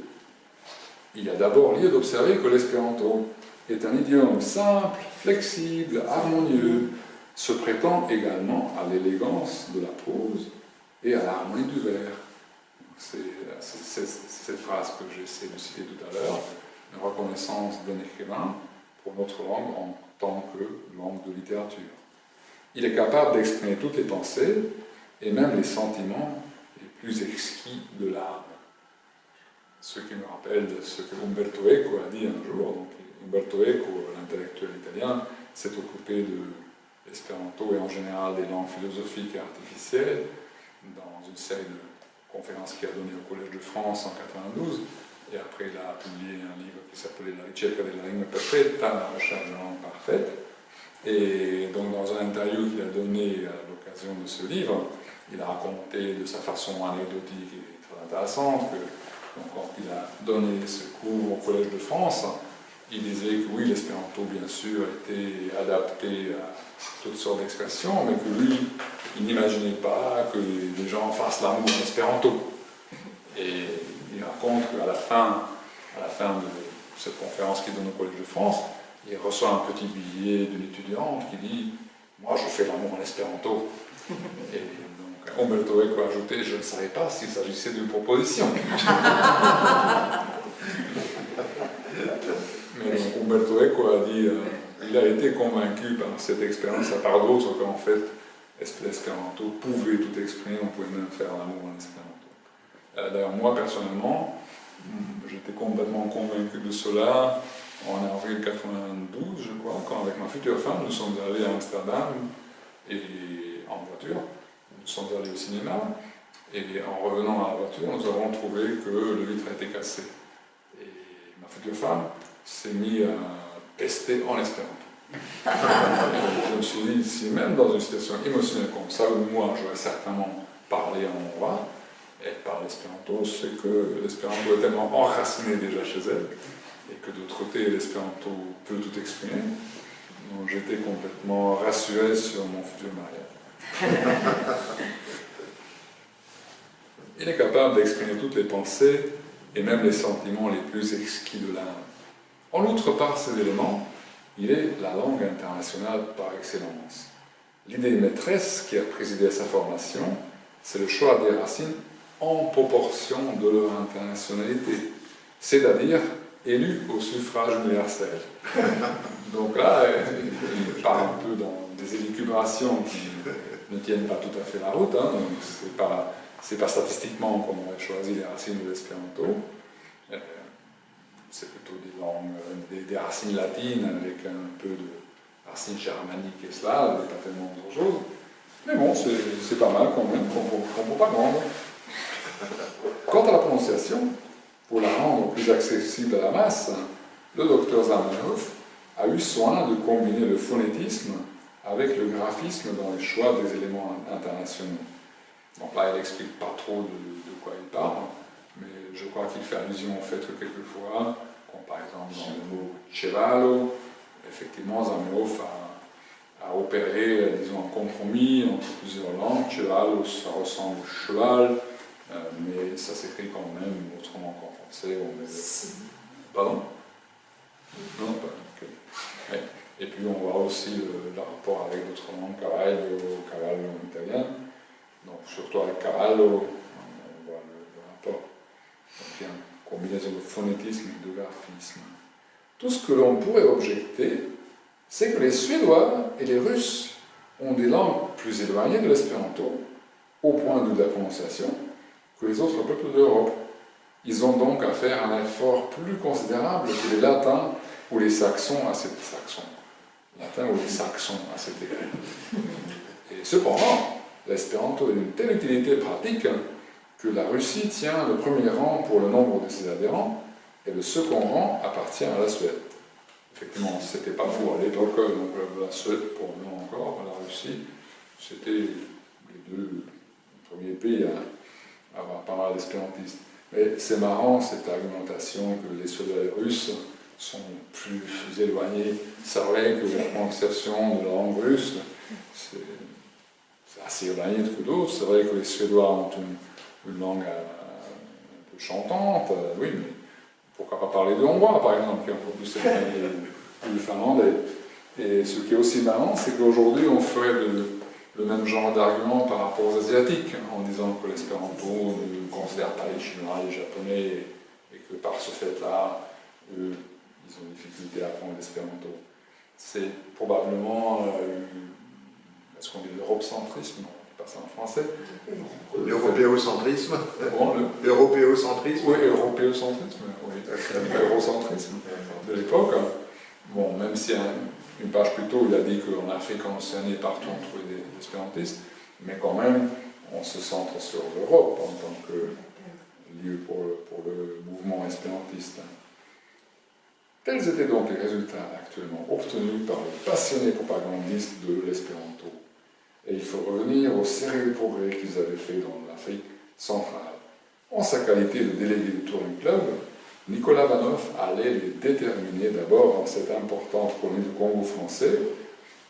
Il y a d'abord lieu d'observer que l'espéranto est un idiome simple, flexible, harmonieux, se prêtant également à l'élégance de la prose et à l'harmonie du vers. C'est cette phrase que j'ai essayé de citer tout à l'heure, une reconnaissance d'un écrivain pour notre langue en tant que langue de littérature. Il est capable d'exprimer toutes les pensées et même les sentiments les plus exquis de l'âme. Ce qui me rappelle de ce que Umberto Eco a dit un jour. Donc, Umberto Eco, l'intellectuel italien, s'est occupé de l'espéranto et en général des langues philosophiques et artificielles, dans une série de conférences qu'il a données au Collège de France en 92. Et après, il a publié un livre qui s'appelait La ricerca della lingua perfetta, la recherche de la langue parfaite. Et donc, dans un interview qu'il a donné à l'occasion de ce livre, il a raconté de sa façon anecdotique et très intéressante que donc, quand il a donné ce cours au Collège de France, il disait que oui, l'espéranto, bien sûr, était adapté à toutes sortes d'expressions, mais que lui, il n'imaginait pas que les gens fassent l'amour en espéranto. Et il raconte qu'à la fin de cette conférence qu'il donne au Collège de France, il reçoit un petit billet d'une étudiante qui dit « Moi, je fais l'amour en espéranto ». Et donc, Umberto Eco a ajouté « Je ne savais pas s'il s'agissait d'une proposition ». Mais donc, Umberto Eco a dit il a été convaincu par cette expérience, à part d'autres, qu'en fait, l'espéranto pouvait tout exprimer, on pouvait même faire l'amour en espéranto. D'ailleurs, moi, personnellement, j'étais complètement convaincu de cela en avril 92, je crois, quand avec ma future femme, nous sommes allés à Amsterdam et en voiture. Nous sommes allés au cinéma et en revenant à la voiture, nous avons trouvé que le vitre était cassé. Et ma future femme s'est mise à pester en espéranto. Je me suis dit, si même dans une situation émotionnelle comme ça, où moi j'aurais certainement parlé en hongrois, elle parle espéranto, c'est que l'espéranto est tellement enraciné déjà chez elle, et que de l'autre côté, l'espéranto peut tout exprimer. Donc j'étais complètement rassuré sur mon futur mariage. Il est capable d'exprimer toutes les pensées et même les sentiments les plus exquis de l'âme. En outre, par ces éléments, il est la langue internationale par excellence. L'idée maîtresse qui a présidé à sa formation, c'est le choix des racines en proportion de leur internationalité, c'est-à-dire élus au suffrage universel. Donc là, il part un peu dans des élucubrations qui ne tiennent pas tout à fait la route, hein. C'est pas statistiquement qu'on aurait choisi les racines de l'espéranto. C'est plutôt des langues, des racines latines avec un peu de racines germaniques et slaves, et pas tellement d'autres choses. Mais bon, c'est pas mal quand même, qu'on ne pas grande. Quant à la prononciation, pour la rendre plus accessible à la masse, le docteur Zamenhof a eu soin de combiner le phonétisme avec le graphisme dans les choix des éléments internationaux. Donc là, il n'explique pas trop de quoi il parle, mais je crois qu'il fait allusion au fait que quelquefois, comme par exemple dans le mot chevallo, effectivement, Zamenhof a opéré, disons, un compromis entre plusieurs langues. Chevallo, ça ressemble au cheval, mais ça s'écrit quand même autrement qu'en français. Pardon? Non, pas. Okay. Ouais. Et puis on voit aussi le rapport avec d'autres langues, cavallo en italien. Donc surtout avec cavallo, on voit le rapport. Donc il y a une combinaison de phonétisme et de graphisme. Tout ce que l'on pourrait objecter, c'est que les Suédois et les Russes ont des langues plus éloignées de l'espéranto, au point de vue de la prononciation, que les autres peuples d'Europe. Ils ont donc à faire un effort plus considérable que les Latins ou les Saxons à cet égard. Et cependant, l'espéranto est d'une telle utilité pratique que la Russie tient le premier rang pour le nombre de ses adhérents et le second rang appartient à la Suède. Effectivement, c'était pas fou à l'époque, donc la Suède, pour nous encore, la Russie, c'était les deux premiers pays à avoir pas mal d'espérantistes. Mais c'est marrant cette argumentation que les Suédois et les Russes sont plus éloignés. C'est vrai que la prononciation de la langue russe, c'est assez éloigné de d'autres. C'est vrai que les Suédois ont une langue un peu chantante, oui, mais pourquoi pas parler de hongrois, par exemple, qui est un peu plus éloigné du finlandais. Et ce qui est aussi marrant, c'est qu'aujourd'hui, on ferait le même genre d'argument par rapport aux Asiatiques, en disant que l'espéranto ne considère pas les Chinois, les Japonais, et que par ce fait-là, eux, ils ont une difficulté à apprendre l'espéranto. C'est probablement, est-ce qu'on dit l'européocentrisme? Non, on dit pas ça en français. L'européocentrisme. Bon, l'européocentrisme. Oui, l'européocentrisme, oui. L'eurocentrisme de l'époque. Bon, même si Une page plus tôt, il a dit qu'en Afrique, en Océanie, partout on trouvait des espérantistes, mais quand même, on se centre sur l'Europe en tant que lieu pour le mouvement espérantiste. Tels étaient donc les résultats actuellement obtenus par les passionnés propagandistes de l'espéranto. Et il faut revenir aux sérieux progrès qu'ils avaient faits dans l'Afrique centrale. En sa qualité de délégué du Touring Club, Nicolas Vanoff allait les déterminer d'abord dans cette importante colonie du Congo français,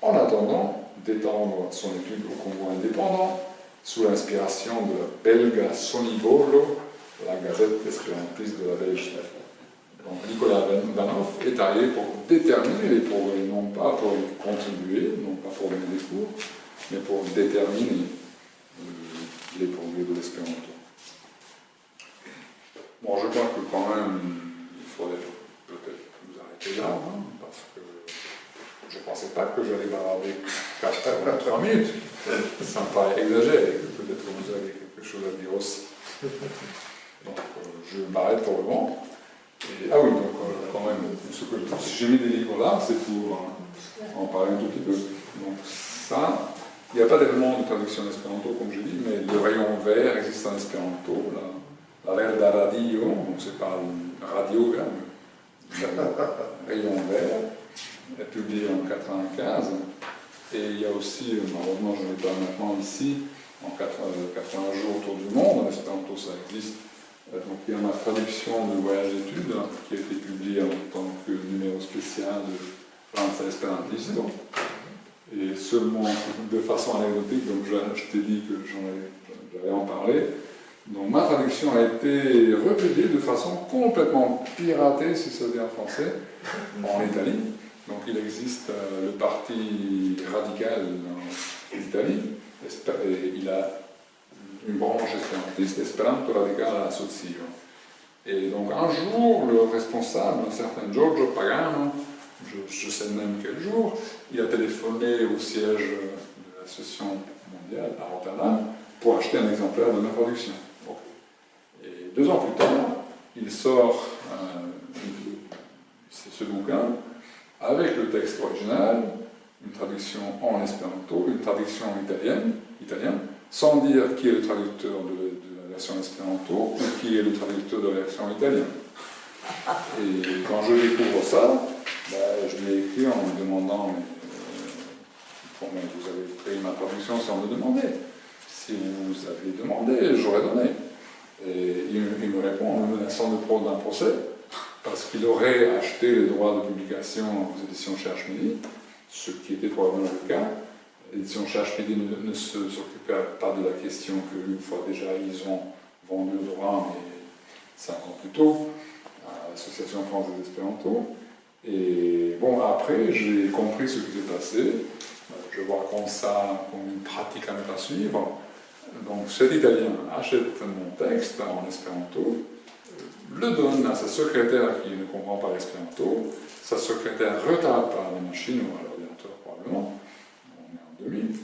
en attendant d'étendre son étude au Congo indépendant, sous l'inspiration de la Belga Sonivolo, la gazette espérantiste de la Belgique. Donc Nicolas Vanoff est arrivé pour déterminer les progrès, non pas pour y contribuer, non pas pour donner des cours, mais pour déterminer les progrès de l'espéranto. Bon, je crois que quand même, il faudrait peut-être vous arrêter là, hein, parce que je ne pensais pas que j'allais bavarder 4 heures ou 3 minutes. Ça me paraît exagéré, peut-être que vous avez quelque chose à dire aussi. Donc, je m'arrête pour le moment. Et, ah oui, donc quand même, si j'ai mis des livres là, c'est pour en parler un tout petit peu. Donc ça, il n'y a pas d'élément de traduction en espéranto, comme je dis, mais le rayon vert existe en espéranto, la verda radio, donc c'est pas radio, mais rayon vert, est publié en 1995. Et il y a aussi, malheureusement je ne l'ai pas maintenant ici, en 80 jours autour du monde, en espéranto ça existe. Donc il y a ma traduction de Voyage d'études qui a été publiée en tant que numéro spécial de France Esperantisto. Et seulement de façon anecdotique, donc je t'ai dit que j'allais en parler. Donc ma traduction a été republiée de façon complètement piratée, si ça se dit en français, en Italie. Donc il existe le parti radical en Italie, et il a une branche espérantiste, Esperanto Radicale Association. Et donc un jour, le responsable, un certain Giorgio Pagano, je sais même quel jour, il a téléphoné au siège de l'association mondiale à Rotterdam pour acheter un exemplaire de ma traduction. Et 2 ans plus tard, il sort ce bouquin avec le texte original, une traduction en espéranto, une traduction italienne, sans dire qui est le traducteur de la version espéranto ou qui est le traducteur de la version italienne. Et quand je découvre ça, je l'ai écrit en me demandant mais vous avez pris ma traduction sans me demander. Si vous aviez demandé, j'aurais donné. Et il me répond en me menaçant d'un procès, parce qu'il aurait acheté les droits de publication aux éditions Cherche Midi, ce qui était probablement le cas. L'édition Cherche Midi ne s'occupait pas de la question qu'une fois déjà ils ont vendu le droit, mais 5 ans plus tôt, à l'Association française d'Espéranto. Et bon, après, j'ai compris ce qui s'est passé. Je vous raconte ça comme une pratique à ne pas suivre. Donc cet Italien achète mon texte en espéranto, le donne à sa secrétaire qui ne comprend pas l'espéranto, sa secrétaire retape à la machine ou à l'ordinateur probablement, on est en 2000,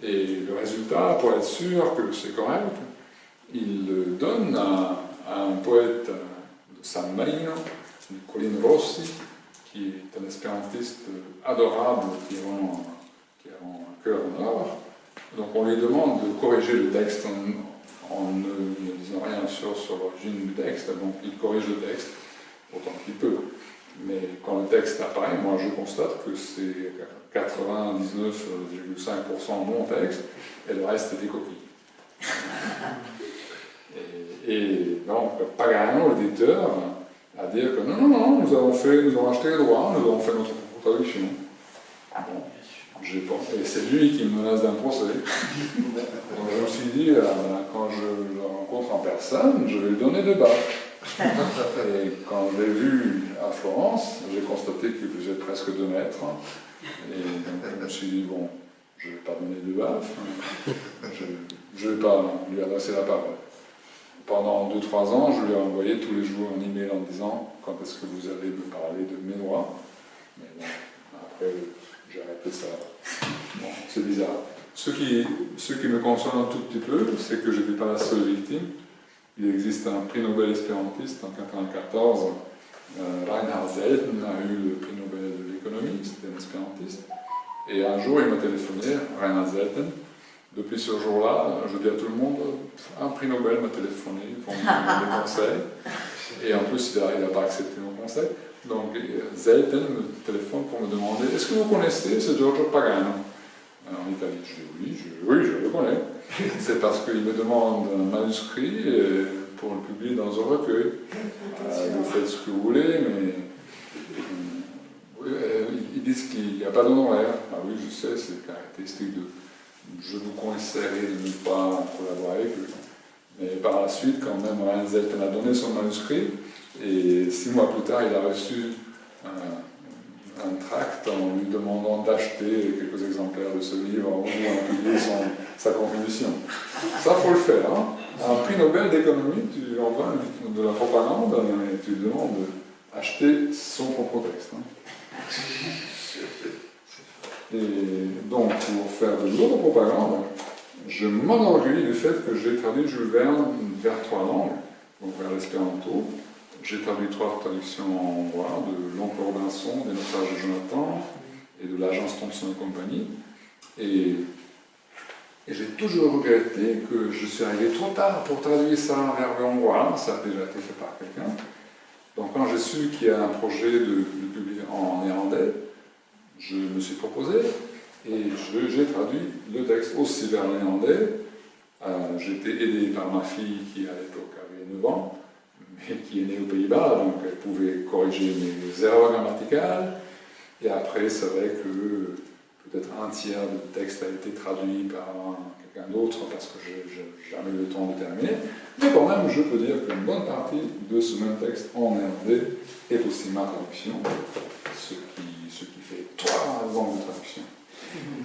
et le résultat, pour être sûr que c'est correct, il le donne à un poète de San Marino, Nicolino Rossi, qui est un espérantiste adorable, qui a un cœur en or. Donc on lui demande de corriger le texte en ne disant rien sur l'origine du texte, donc il corrige le texte autant qu'il peut. Mais quand le texte apparaît, moi je constate que c'est 99,5% mon texte et le reste est des coquilles. Et donc Pagano, l'éditeur, a dit que non, nous avons acheté les droits, nous avons fait notre traduction. Bon. Et c'est lui qui me menace d'un procès. Donc je me suis dit, quand je le rencontre en personne, je vais lui donner 2 baffes. Et quand je l'ai vu à Florence, j'ai constaté qu'il faisait presque 2 mètres. Et donc je me suis dit, bon, je ne vais pas donner 2 baffes, je ne vais pas lui adresser la parole. Pendant 2-3 ans, je lui ai envoyé tous les jours un email en disant, quand est-ce que vous allez me parler de mes droits? Mais bon, après, j'ai arrêté ça. Bon, c'est bizarre. Ce qui me concerne un tout petit peu, c'est que je n'étais pas la seule victime. Il existe un prix Nobel espérantiste en 1994. Reinhard Zelten a eu le prix Nobel de d'économie, c'était un espérantiste. Et un jour, il m'a téléphoné, Reinhard Zelten. Depuis ce jour-là, je dis à tout le monde, un prix Nobel m'a téléphoné pour me donner des conseils. Et en plus, il n'a pas accepté mon conseil. Donc, Zelten me téléphone pour me demander, est-ce que vous connaissez ce Giorgio Pagano en Italie? Je dis oui, je le connais. C'est parce qu'il me demande un manuscrit pour le publier dans un recueil. Vous faites ce que vous voulez, mais ils disent qu'il n'y a pas d'honoraire. Ah oui, je sais, c'est caractéristique de... Je vous conseillerais de ne pas collaborer avec eux. Mais par la suite, quand même, Reinhard Zelten a donné son manuscrit, et 6 mois plus tard, il a reçu un tract en lui demandant d'acheter quelques exemplaires de ce livre ou à payer sa contribution. Ça, il faut le faire. Hein. Un prix Nobel d'économie, tu envoies de la propagande et tu lui demandes d'acheter son propre texte. Hein. Et donc, pour faire de l'autre propagande, je m'enorgueillis du fait que j'ai traduit Jules Verne vers 3 langues, donc vers l'espéranto. J'ai traduit 3 traductions en hongrois, de l'oncle Robinson, des notages de Jonathan et de l'agence Thompson et compagnie. Et j'ai toujours regretté que je suis arrivé trop tard pour traduire ça vers le hongrois. Ça a déjà été fait par quelqu'un. Donc quand j'ai su qu'il y a un projet de publier en néerlandais, je me suis proposé et j'ai traduit le texte aussi vers le néerlandais. J'ai été aidé par ma fille qui à l'époque avait 9 ans, mais qui est née aux Pays-Bas, donc elle pouvait corriger mes erreurs grammaticales. Et après, c'est vrai que peut-être un tiers du texte a été traduit par quelqu'un d'autre parce que je n'ai jamais eu le temps de terminer. Mais quand même, je peux dire qu'une bonne partie de ce même texte en néerlandais est aussi ma traduction, ce qui fait 3 langues de traduction.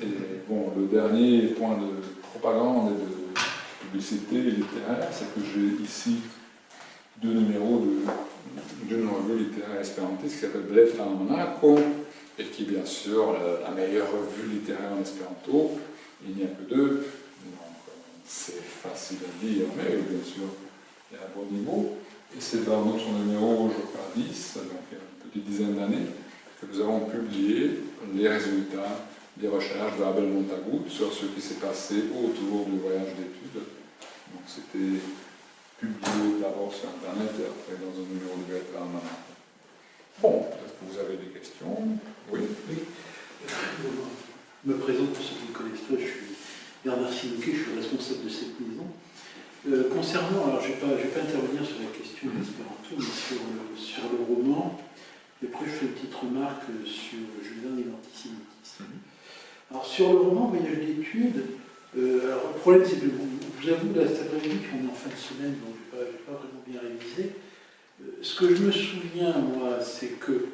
Et bon, le dernier point de propagande et de publicité littéraire, c'est que j'ai ici 2 numéros d'une revue littéraire espérantiste qui s'appelle Bletla Monaco, et qui est bien sûr la meilleure revue littéraire en espéranto. Il n'y a que 2, donc c'est facile à dire, mais bien sûr, il y a un bon niveau. Et c'est dans notre numéro, je crois, 10, donc il y a une petite dizaine d'années, que nous avons publié les résultats des recherches d'Abel Montagut sur ce qui s'est passé autour du voyage d'études. Donc c'était publié d'abord sur Internet et après dans un numéro de Bletla Monaco. Bon, peut-être que vous avez des questions. Oui. Je me présente pour ceux qui me connaissent pas, je suis Bernard Sinouquet, je suis responsable de cette maison. Concernant, alors je ne vais pas intervenir sur la question d'espéranto, mais sur le roman, et après je fais une petite remarque sur Jules Verne et l'antisémitisme. Alors sur le roman Voyage d'études, alors le problème c'est que, je vous avoue, là cet après-midi, on est en fin de semaine, donc je n'ai pas vraiment bien révisé. Ce que je me souviens, moi, c'est que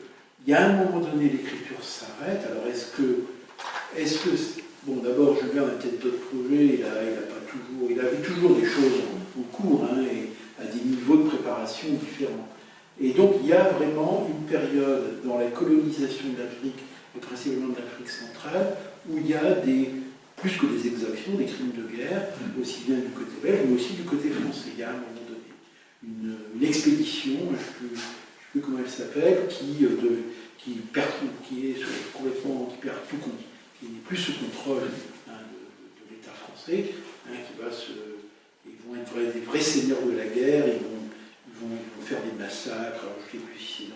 il y a un moment donné, l'écriture s'arrête. Alors, est-ce que bon, d'abord, Jules Verne a peut-être d'autres projets, il avait toujours des choses en cours, hein, et à des niveaux de préparation différents. Et donc, il y a vraiment une période dans la colonisation de l'Afrique, et principalement de l'Afrique centrale, où il y a plus que des exactions, des crimes de guerre, aussi bien du côté belge, mais aussi du côté français. Il y a à un moment donné une expédition, je ne sais plus comment elle s'appelle, qui n'est plus sous contrôle, hein, de l'État français, hein, ils vont être des vrais seigneurs de la guerre, ils vont faire des massacres. Alors, je ne sais plus si c'est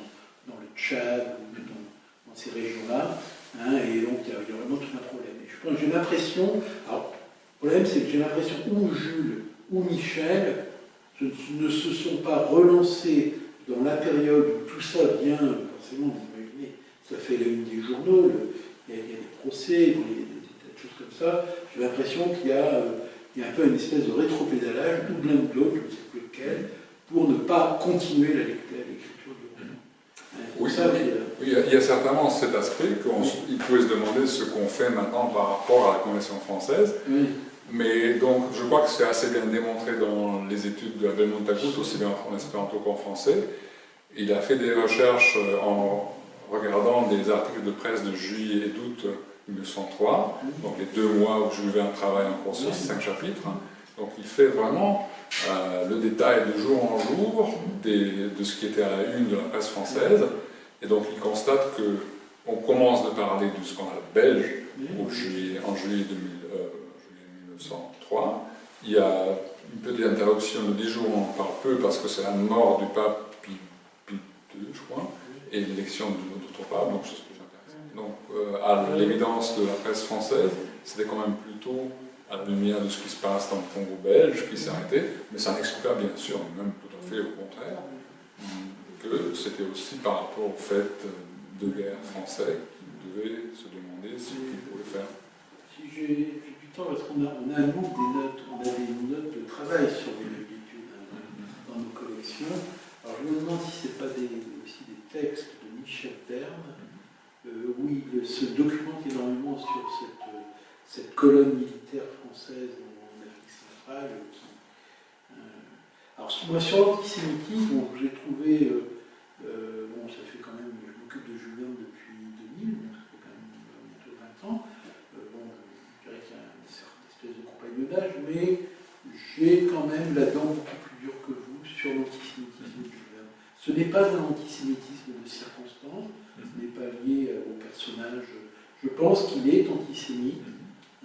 dans le Tchad ou dans ces régions-là, hein, et donc il y a vraiment tout un problème. Et je pense, j'ai l'impression, alors le problème c'est que j'ai l'impression ou Jules ou Michel ne se sont pas relancés dans la période où tout ça vient, forcément, vous imaginez, ça fait la une des journaux, il y a des procès, des choses comme ça. J'ai l'impression qu'il y a un peu une espèce de rétropédalage, ou de l'un ou de l'autre, je ne sais plus lequel, pour ne pas continuer l'écriture du roman. Oui, il y a certainement cet aspect qu'il pouvait se demander ce qu'on fait maintenant par rapport à la Convention française. Oui. Mais donc, je crois que c'est assez bien démontré dans les études de Abel Montagut, aussi bien en espéranto qu'en français. Il a fait des recherches en regardant des articles de presse de juillet et d'août 1903, donc les 2 mois où Jules Verne travaille encore sur 5 chapitres. Donc il fait vraiment le détail de jour en jour de ce qui était à la une de la presse française. Et donc il constate que on commence de parler du scandale belge en Oui. juillet 1903. Il y a une petite interruption de 10 jours, on en parle peu parce que c'est la mort du pape Pie II, je crois, et l'élection de notre pape, donc c'est ce que j'intéresse. Donc, à l'évidence de la presse française, c'était quand même plutôt à la lumière de ce qui se passe dans le Congo belge qui s'est arrêté, mais ça n'exclut pas, bien sûr, même tout à fait au contraire, que c'était aussi par rapport au fait de guerre français qui devait se demander ce qu'il pouvait faire. Si j'ai du temps, parce qu'on a un groupe des notes, on a des notes de travail sur les habitudes dans nos collections. Alors je me demande si ce n'est pas aussi des textes de Michel Verne, où il se documente énormément sur cette colonne militaire française en Afrique centrale. Alors moi sur l'antisémitisme, j'ai trouvé, bon ça fait quand même, je m'occupe de Julien depuis 2000, donc ça fait quand même bientôt 20 ans. Bon, je dirais qu'il y a une certaine espèce de compagnonnage, mais j'ai quand même la dent beaucoup plus dure que vous sur l'antisémitisme de Julien. Ce n'est pas un antisémitisme de circonstance, ce n'est pas lié au personnage. Je pense qu'il est antisémite,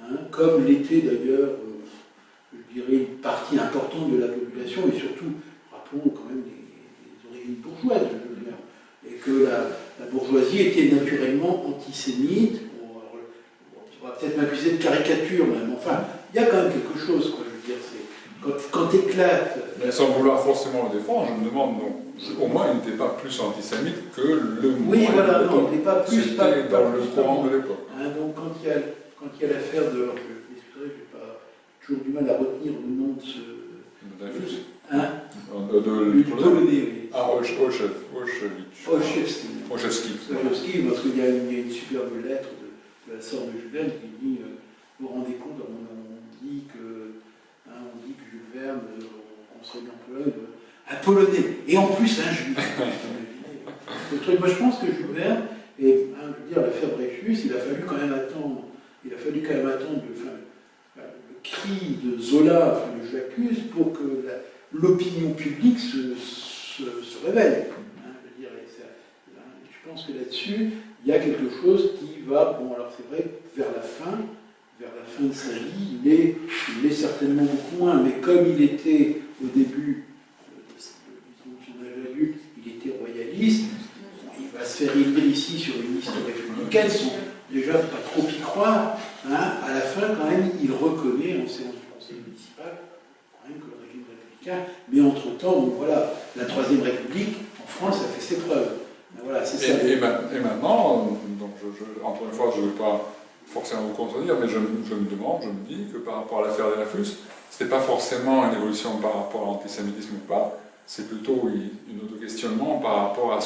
hein, comme l'était d'ailleurs, je dirais, une partie importante de la population, et surtout, rappelons quand même les origines bourgeoises de Julien, et que la bourgeoisie était naturellement antisémite. On va peut-être m'accuser de caricature, mais enfin, il y a quand même quelque chose, quoi, je veux dire, c'est quand éclate. Mais sans vouloir forcément le défendre, je me demande, donc, au moins il n'était pas plus antisémite que le mouvement. Oui, voilà, non, il n'est pas plus. C'était Pas dans le plus courant de l'époque. Hein, donc quand il y a l'affaire de. Je m'excuserai, je n'ai pas toujours du mal à retenir le nom de ce. Hein du Polonais, oui. Ah, Olszewski. Olszewski, parce qu'il y a une superbe lettre de la sœur de Jules Verne qui dit vous vous rendez compte, on dit que Jules Verne, construit en Pologne, un Polonais, et en plus un Juif. Le truc, moi je pense que Jules Verne, et je veux dire, l'affaire Dreyfus, il a fallu quand même attendre le cri de Zola, enfin, de J'accuse, pour que l'opinion publique se réveille. Hein, je veux dire, je pense que là-dessus, il y a quelque chose qui va, bon alors c'est vrai, vers la fin de sa vie, il est certainement beaucoup moins, mais comme il était au début de son âge adulte, il était royaliste, il va se faire élire ici sur une liste républicaine, sans déjà pas trop y croire, hein, à la fin quand même, il reconnaît en séance du conseil municipal quand même que le régime républicain, mais entre-temps, bon, voilà, la Troisième République, en France, a fait ses preuves. Voilà, c'est ça. Et maintenant, donc encore une fois, je ne veux pas forcément vous contredire, mais je me demande, je me dis que par rapport à l'affaire Dreyfus, ce n'est pas forcément une évolution par rapport à l'antisémitisme ou pas, c'est plutôt un autre questionnement par rapport à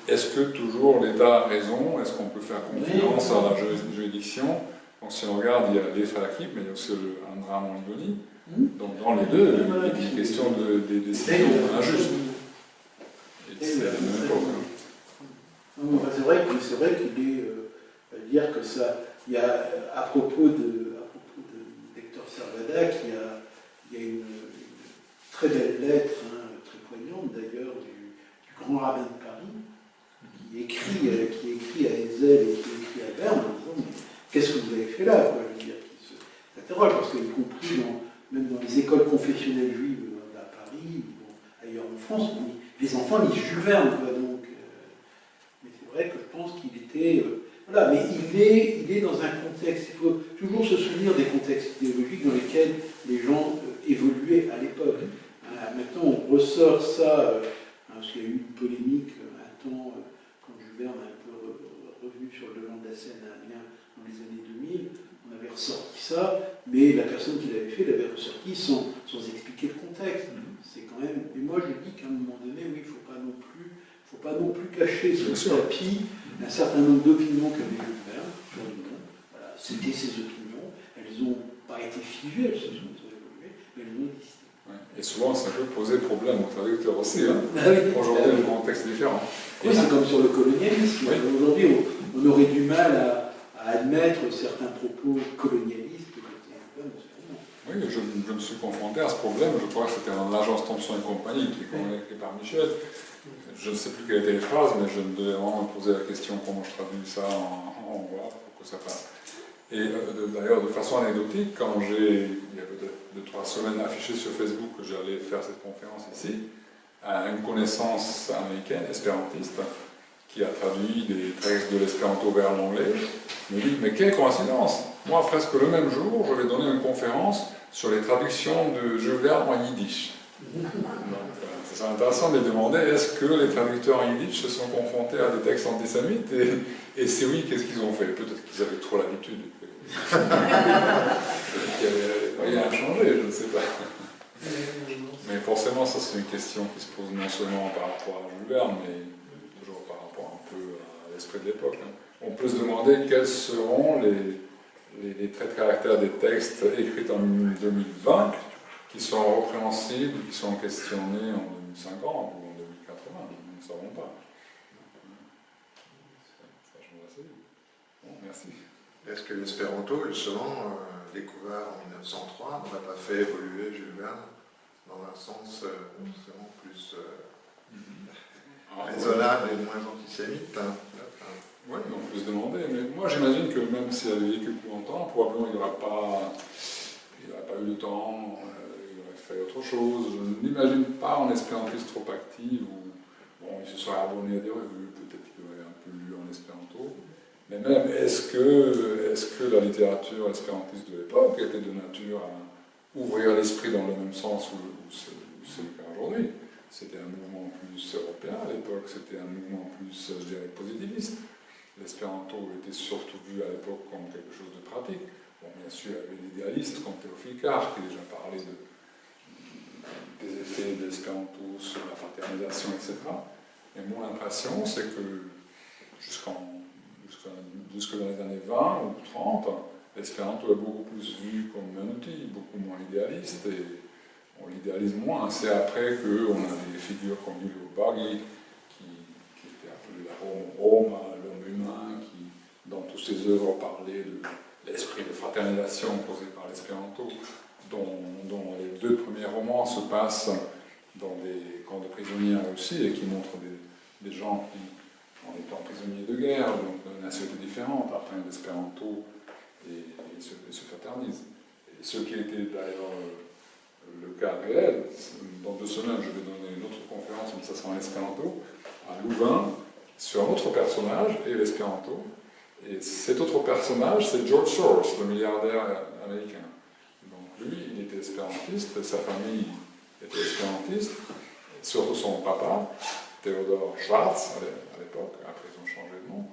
est-ce que toujours l'État a raison, est-ce qu'on peut faire confiance à la juridiction. Donc si on regarde, il y a les frères Kripp, mais il y a aussi un drame en Livonie. Donc dans les deux, il y a une question des décisions injustes. Et c'est la même époque. C'est vrai qu'il est, dire que ça, il y a, à propos de Hector Servadac, il y a une très belle lettre, hein, très poignante d'ailleurs, du grand rabbin de Paris, qui écrit à Hetzel et qui écrit à Berne en disant mais qu'est-ce que vous avez fait là, quoi, je veux dire, qui s'interroge, parce qu'y compris même dans les écoles confessionnelles juives à Paris, ou ailleurs en France, les enfants lisent Jules Verne, quoi, donc. Mais c'est vrai que je pense qu'il était. Voilà, mais il est dans un contexte, il faut toujours se souvenir des contextes idéologiques dans lesquels les gens évoluaient à l'époque. Maintenant, on ressort ça, parce qu'il y a eu une polémique un temps, quand Jules Verne est un peu revenu sur le devant de la scène bien dans les années 2000, on avait ressorti ça, mais la personne qui l'avait fait l'avait ressorti sans expliquer le contexte. C'est quand même. Et moi, je dis qu'à un moment donné, oui, il ne faut pas non plus cacher sous le tapis un certain nombre d'opinions qu'avait Jules Verne sur le monde. Voilà, c'était ses opinions. Elles n'ont pas été figées, elles se sont évoluées, mais elles ont existé. Ouais. Et souvent, ça peut poser problème aux traducteurs aussi. Hein. Aujourd'hui, le contexte est différent. Oui, c'est comme sur le colonialisme. Oui. Aujourd'hui, on aurait du mal à admettre certains propos colonialistes. Oui, je me suis confronté à ce problème, je crois que c'était dans l'agence Thomson et compagnie, qui est écrit par Michel. Je ne sais plus quelle était les phrases, mais je devais vraiment me poser la question comment je traduis ça en hongrois pour que ça passe. Et d'ailleurs, de façon anecdotique, quand il y a peut-être 2-3 semaines, affiché sur Facebook que j'allais faire cette conférence ici, une connaissance américaine, espérantiste, qui a traduit des textes de l'espéranto vers l'anglais, me dit « Mais quelle coïncidence! Moi, presque le même jour, je vais donner une conférence sur les traductions de Jules Verne en yiddish. » Donc, c'est intéressant de demander est-ce que les traducteurs en yiddish se sont confrontés à des textes antisémites et si oui, qu'est-ce qu'ils ont fait? Peut-être qu'ils avaient trop l'habitude. Peut-être qu'il n'y avait rien à changer, je ne sais pas. Mais forcément, ça c'est une question qui se pose non seulement par rapport à Jules Verne, mais toujours par rapport un peu à l'esprit de l'époque. On peut se demander quels seront les traits de caractère des textes écrits en 2020 qui sont repréhensibles, qui sont questionnés en 2050 ou en 2080, nous ne savons pas. Ça change assez vite. Bon, merci. Est-ce que l'espéranto, justement, découvert en 1903, n'aurait pas fait évoluer Jules Verne dans un sens justement plus raisonnable et moins antisémite Oui, on peut se demander, mais moi j'imagine que même s'il avait vécu plus longtemps, probablement il n'aurait pas eu le temps, il aurait fait autre chose. Je n'imagine pas en espérantiste trop active, ou bon, il se serait abonné à des revues, peut-être qu'il aurait un peu lu en espéranto. Mais même, est-ce que la littérature espérantiste de l'époque était de nature à ouvrir l'esprit dans le même sens où c'est le cas aujourd'hui? C'était un mouvement plus européen à l'époque, c'était un mouvement plus, je dirais, positiviste. L'espéranto était surtout vu à l'époque comme quelque chose de pratique. Bon, bien sûr, il y avait l'idéaliste comme Théophile Karr qui déjà parlait des effets de l'espéranto sur la fraternisation, etc. Et mon impression, c'est que jusque dans les années 20 ou 30, l'espéranto est beaucoup plus vu comme un outil, beaucoup moins idéaliste, et on l'idéalise moins. C'est après qu'on a des figures comme Julio Baghi, qui était appelé la Rome, l'homme humain, qui, dans toutes ses œuvres, parlait de l'esprit de fraternisation posé par l'espéranto, dont les 2 premiers romans se passent dans des camps de prisonniers en Russie et qui montrent des gens qui, en étant prisonniers de guerre, donc de nationalités différentes, apprennent l'espéranto et se fraternisent. Et ce qui était d'ailleurs le cas réel, dans 2 semaines, je vais donner une autre conférence, mais ça sera en espéranto, à Louvain, sur un autre personnage et l'espéranto. Et cet autre personnage, c'est George Soros, le milliardaire américain. Donc lui, il était espérantiste, sa famille était espérantiste, surtout son papa, Theodor Schwarz, à l'époque, après ils ont changé de nom.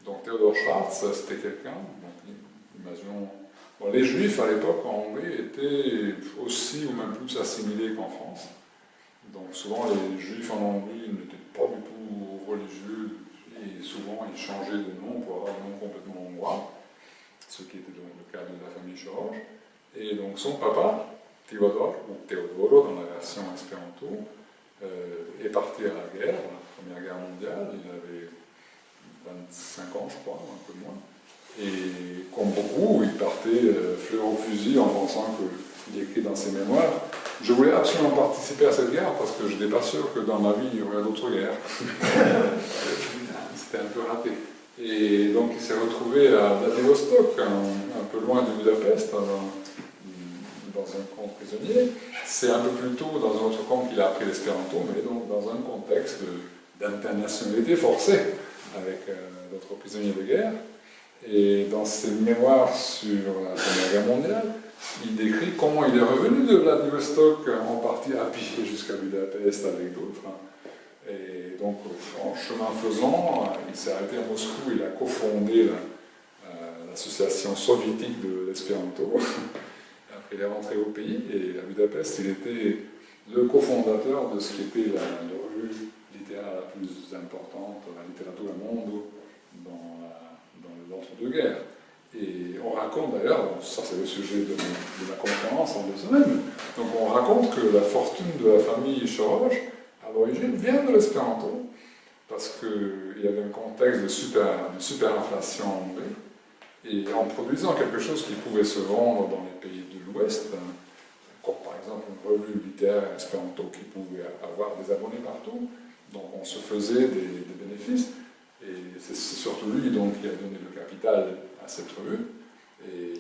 Donc Theodor Schwarz, c'était quelqu'un, imaginons, bon, les juifs à l'époque en Hongrie étaient aussi ou même plus assimilés qu'en France. Donc souvent les juifs en Hongrie n'étaient pas du tout religieux, et souvent ils changeaient de nom pour avoir un nom complètement hongrois, ce qui était donc le cas de la famille Soros. Et donc son papa, Theodor, ou Teodoro dans la version espéranto, est parti à la guerre, la Première Guerre mondiale, il avait 25 ans je crois, un peu moins. Et comme beaucoup, il partait fleur au fusil en pensant qu'il écrit dans ses mémoires « Je voulais absolument participer à cette guerre parce que je n'étais pas sûr que dans ma vie il y aurait d'autres guerres. » C'était un peu raté. Et donc il s'est retrouvé à Vladivostok, un peu loin de Budapest, dans un camp prisonnier. C'est un peu plus tôt dans un autre camp qu'il a appris l'espéranto, mais donc dans un contexte d'internationalité forcée avec d'autres prisonniers de guerre. Et dans ses mémoires sur la Première Guerre mondiale, il décrit comment il est revenu de Vladivostok en partie à pied jusqu'à Budapest avec d'autres. Et donc, en chemin faisant, il s'est arrêté à Moscou, il a cofondé l'association soviétique de l'espéranto. Après, il est rentré au pays et à Budapest, il était le cofondateur de ce qui était la revue littéraire la plus importante, la littérature au monde, dans l'entre-deux-guerres. Et on raconte d'ailleurs, ça c'est le sujet de ma conférence en 2 semaines, donc on raconte que la fortune de la famille Soros, à l'origine, vient de l'espéranto, parce qu'il y avait un contexte de superinflation en Hongrie, et en produisant quelque chose qui pouvait se vendre dans les pays de l'Ouest, comme par exemple une revue littéraire espéranto qui pouvait avoir des abonnés partout. Donc on se faisait des bénéfices. Et c'est surtout lui donc, qui a donné le capital à cette revue. Et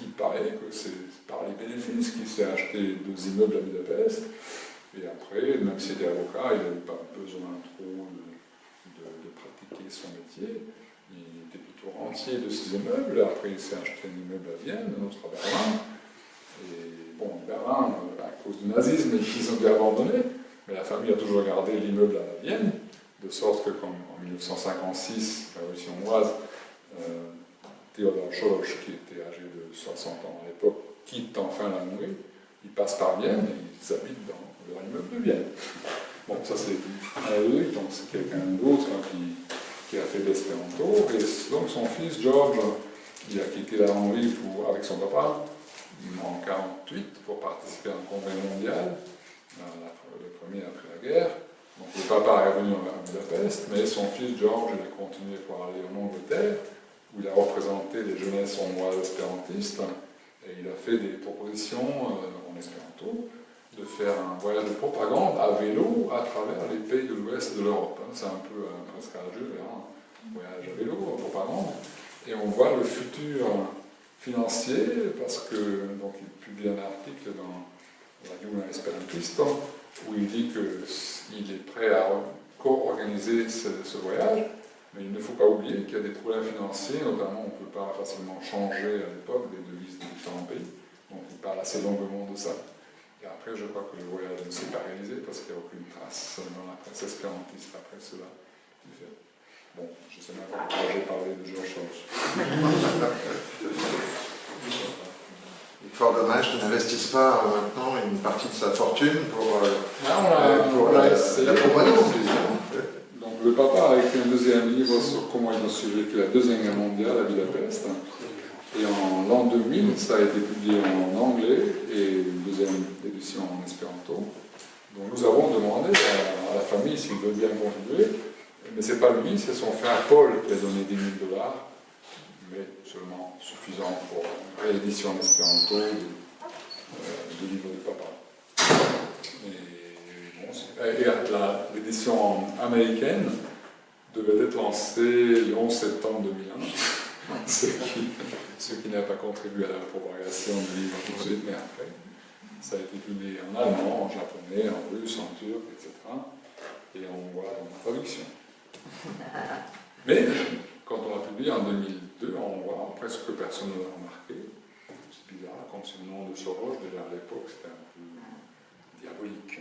il paraît que c'est par les bénéfices qu'il s'est acheté 2 immeubles à Budapest. Et après, même s'il était avocat, il n'avait pas besoin trop de pratiquer son métier. Il était plutôt rentier de ces immeubles. Après, il s'est acheté un immeuble à Vienne, un autre à Berlin. Et bon, Berlin, à cause du nazisme, ils ont dû abandonner. Mais la famille a toujours gardé l'immeuble à Vienne, de sorte que quand, en 1956, la Révolution hongroise, Theodor Soros, qui était âgé de 60 ans à l'époque, quitte enfin la Hongrie, il passe par Vienne et ils habitent dans leur immeuble de Vienne. Bon, ça c'est lui, donc c'est quelqu'un d'autre qui a fait de l'espéranto. Et donc son fils, George, il a quitté la Hongrie avec son papa en 1948 pour participer à un congrès mondial, le premier après la guerre. Donc le papa est revenu à Budapest, mais son fils, George, il a continué pour aller en Angleterre, où il a représenté les jeunesses hongroises espérantistes, et il a fait des propositions en espéranto de faire un voyage de propagande à vélo à travers les pays de l'ouest de l'Europe. C'est un peu presque à Jules Verne, un voyage à vélo, en propagande, et on voit le futur financier, parce que donc, il publie un article dans la Union Esperantista, où il dit qu'il est prêt à co-organiser ce voyage. Mais il ne faut pas oublier qu'il y a des problèmes financiers, notamment on ne peut pas facilement changer à l'époque des devises de différents pays. Donc il parle assez longuement de ça. Et après, je crois que le voyage ne s'est pas réalisé parce qu'il n'y a aucune trace dans la presse espérantiste après cela. Bon, je ne sais même pas pourquoi j'ai parlé de George Soros. Il est fort dommage qu'il n'investisse pas maintenant une partie de sa fortune pour la propagande. Donc le papa a écrit un deuxième livre sur comment il a survécu la Deuxième Guerre mondiale à Budapest. Et en l'an 2000, ça a été publié en anglais et une deuxième édition en espéranto. Donc nous avons demandé à la famille s'il veut bien contribuer. Mais ce n'est pas lui, c'est son frère Paul qui a donné 10 000 $, mais seulement suffisant pour une réédition en espéranto du livre du papa. Et l'édition américaine devait être lancée le 11 septembre 2001, ce qui n'a pas contribué à la propagation du livre tout de suite, mais après, ça a été publié en allemand, en japonais, en russe, en turc, etc. Et on voit dans la traduction. Mais quand on l'a publié en 2002, on voit presque que personne ne l'a remarqué. C'est bizarre, comme c'est le nom de Soros, déjà à l'époque, c'était un peu diabolique.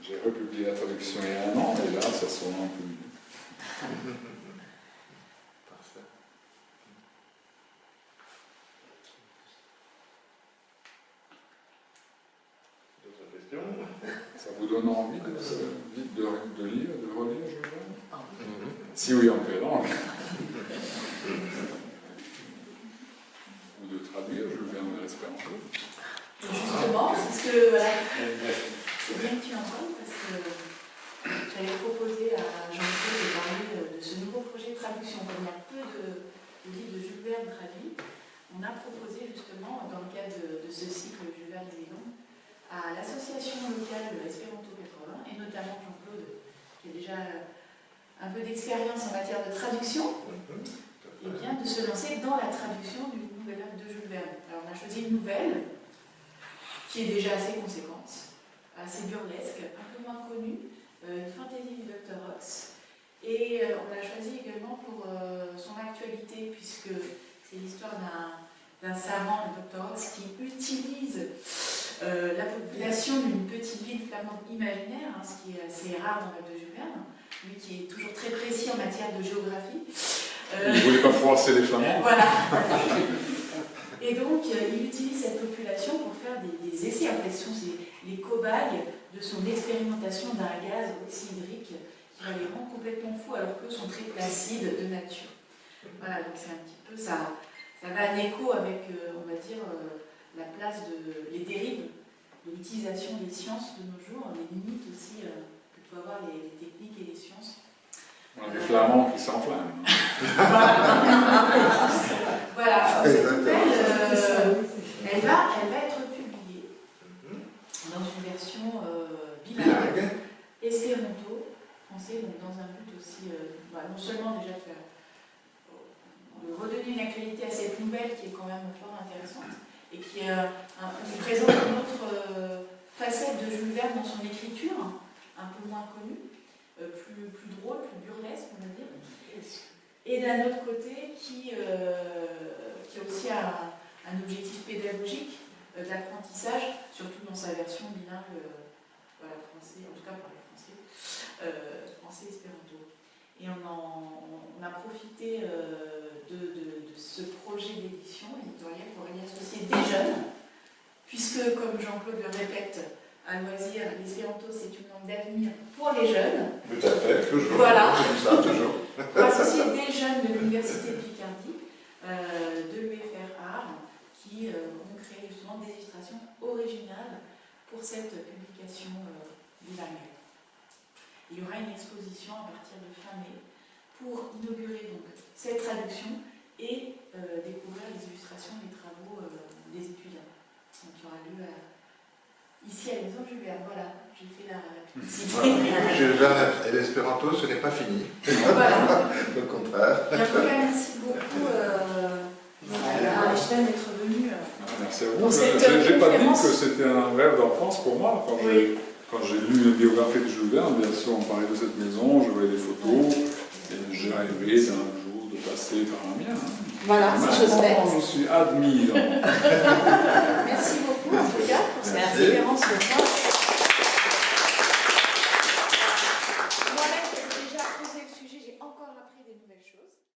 J'ai republié la traduction il y a un an, et là, ça sonne un peu mieux. Parfait. D'autres questions? Ça vous donne envie de lire, de relire, je veux? Si oui, en quelle langue? Ou de traduire, je viens de l'espéranto. Justement, c'est ce que voilà. C'est bien que tu en parles parce que j'avais proposé à Jean-Claude de parler de ce nouveau projet de traduction. Comme il y a peu de livres de Jules Verne traduits, on a proposé justement, dans le cadre de ce cycle Jules Verne et Zénon, à l'association locale de l'Espéranto 80, et notamment Jean-Claude, qui a déjà un peu d'expérience en matière de traduction, et bien de se lancer dans la traduction d'une nouvelle œuvre de Jules Verne. Alors on a choisi une nouvelle qui est déjà assez conséquente, assez burlesque, un peu moins connue, une fantaisie du Dr. Ox. Et on l'a choisi également pour son actualité, puisque c'est l'histoire d'un savant, le Dr. Ox, qui utilise la population d'une petite ville flamande imaginaire, ce qui est assez rare dans l'œuvre de Jules Verne, lui qui est toujours très précis en matière de géographie. Il ne voulait pas froisser les Flamands. Voilà. Et donc, il utilise cette population pour faire des essais. En fait, ce sont les cobayes de son expérimentation d'un gaz oxydrique qui va les rendre complètement fous alors qu'eux sont très placides de nature. Voilà, donc c'est un petit peu ça. Ça va en écho avec, on va dire, la place les dérives de l'utilisation des sciences de nos jours, les limites aussi que peuvent avoir les techniques et les sciences. On a des Flamands qui s'enflamment. Voilà, cette nouvelle, elle va être publiée. dans une version bilingue, espéranto, français, donc dans un but aussi, non seulement déjà de redonner une actualité à cette nouvelle qui est quand même fort intéressante et qui présente une autre facette de Jules Verne dans son écriture, un peu moins connue, plus drôle, plus burlesque, on va dire. Et d'un autre côté, qui a aussi un objectif pédagogique d'apprentissage, surtout dans sa version bilingue, français, en tout cas pour les Français, français espéranto. Et on a profité de ce projet d'édition éditoriale pour y associer des jeunes, puisque, comme Jean-Claude le répète à loisir, l'espéranto c'est une langue d'avenir pour les jeunes. Tout à fait, toujours. Voilà. Je dis ça, toujours. Pour associer des jeunes de l'Université de Picardie, de l'UFR Art, qui ont créé justement des illustrations originales pour cette publication bilingue. Il y aura une exposition à partir de fin mai pour inaugurer donc cette traduction et découvrir les illustrations des travaux des étudiants. Donc il y aura lieu ici à la maison Jules Verne. Voilà, j'ai fait la publicité. Jules Verne et l'espéranto, ce n'est pas fini. Voilà. Au contraire. En tout cas, merci beaucoup à Einstein d'être venu. Merci à vous. Pour cette J'ai pas dit conférence. que c'était un rêve d'enfance pour moi. Quand j'ai lu la biographie de Jules Verne, bien sûr, on parlait de cette maison, je voyais des photos, et j'ai rêvé d'un jour de passer par un mien. Voilà, c'est chose faite. Maintenant, je suis admis. Merci beaucoup en tout cas pour cette conférence de fin.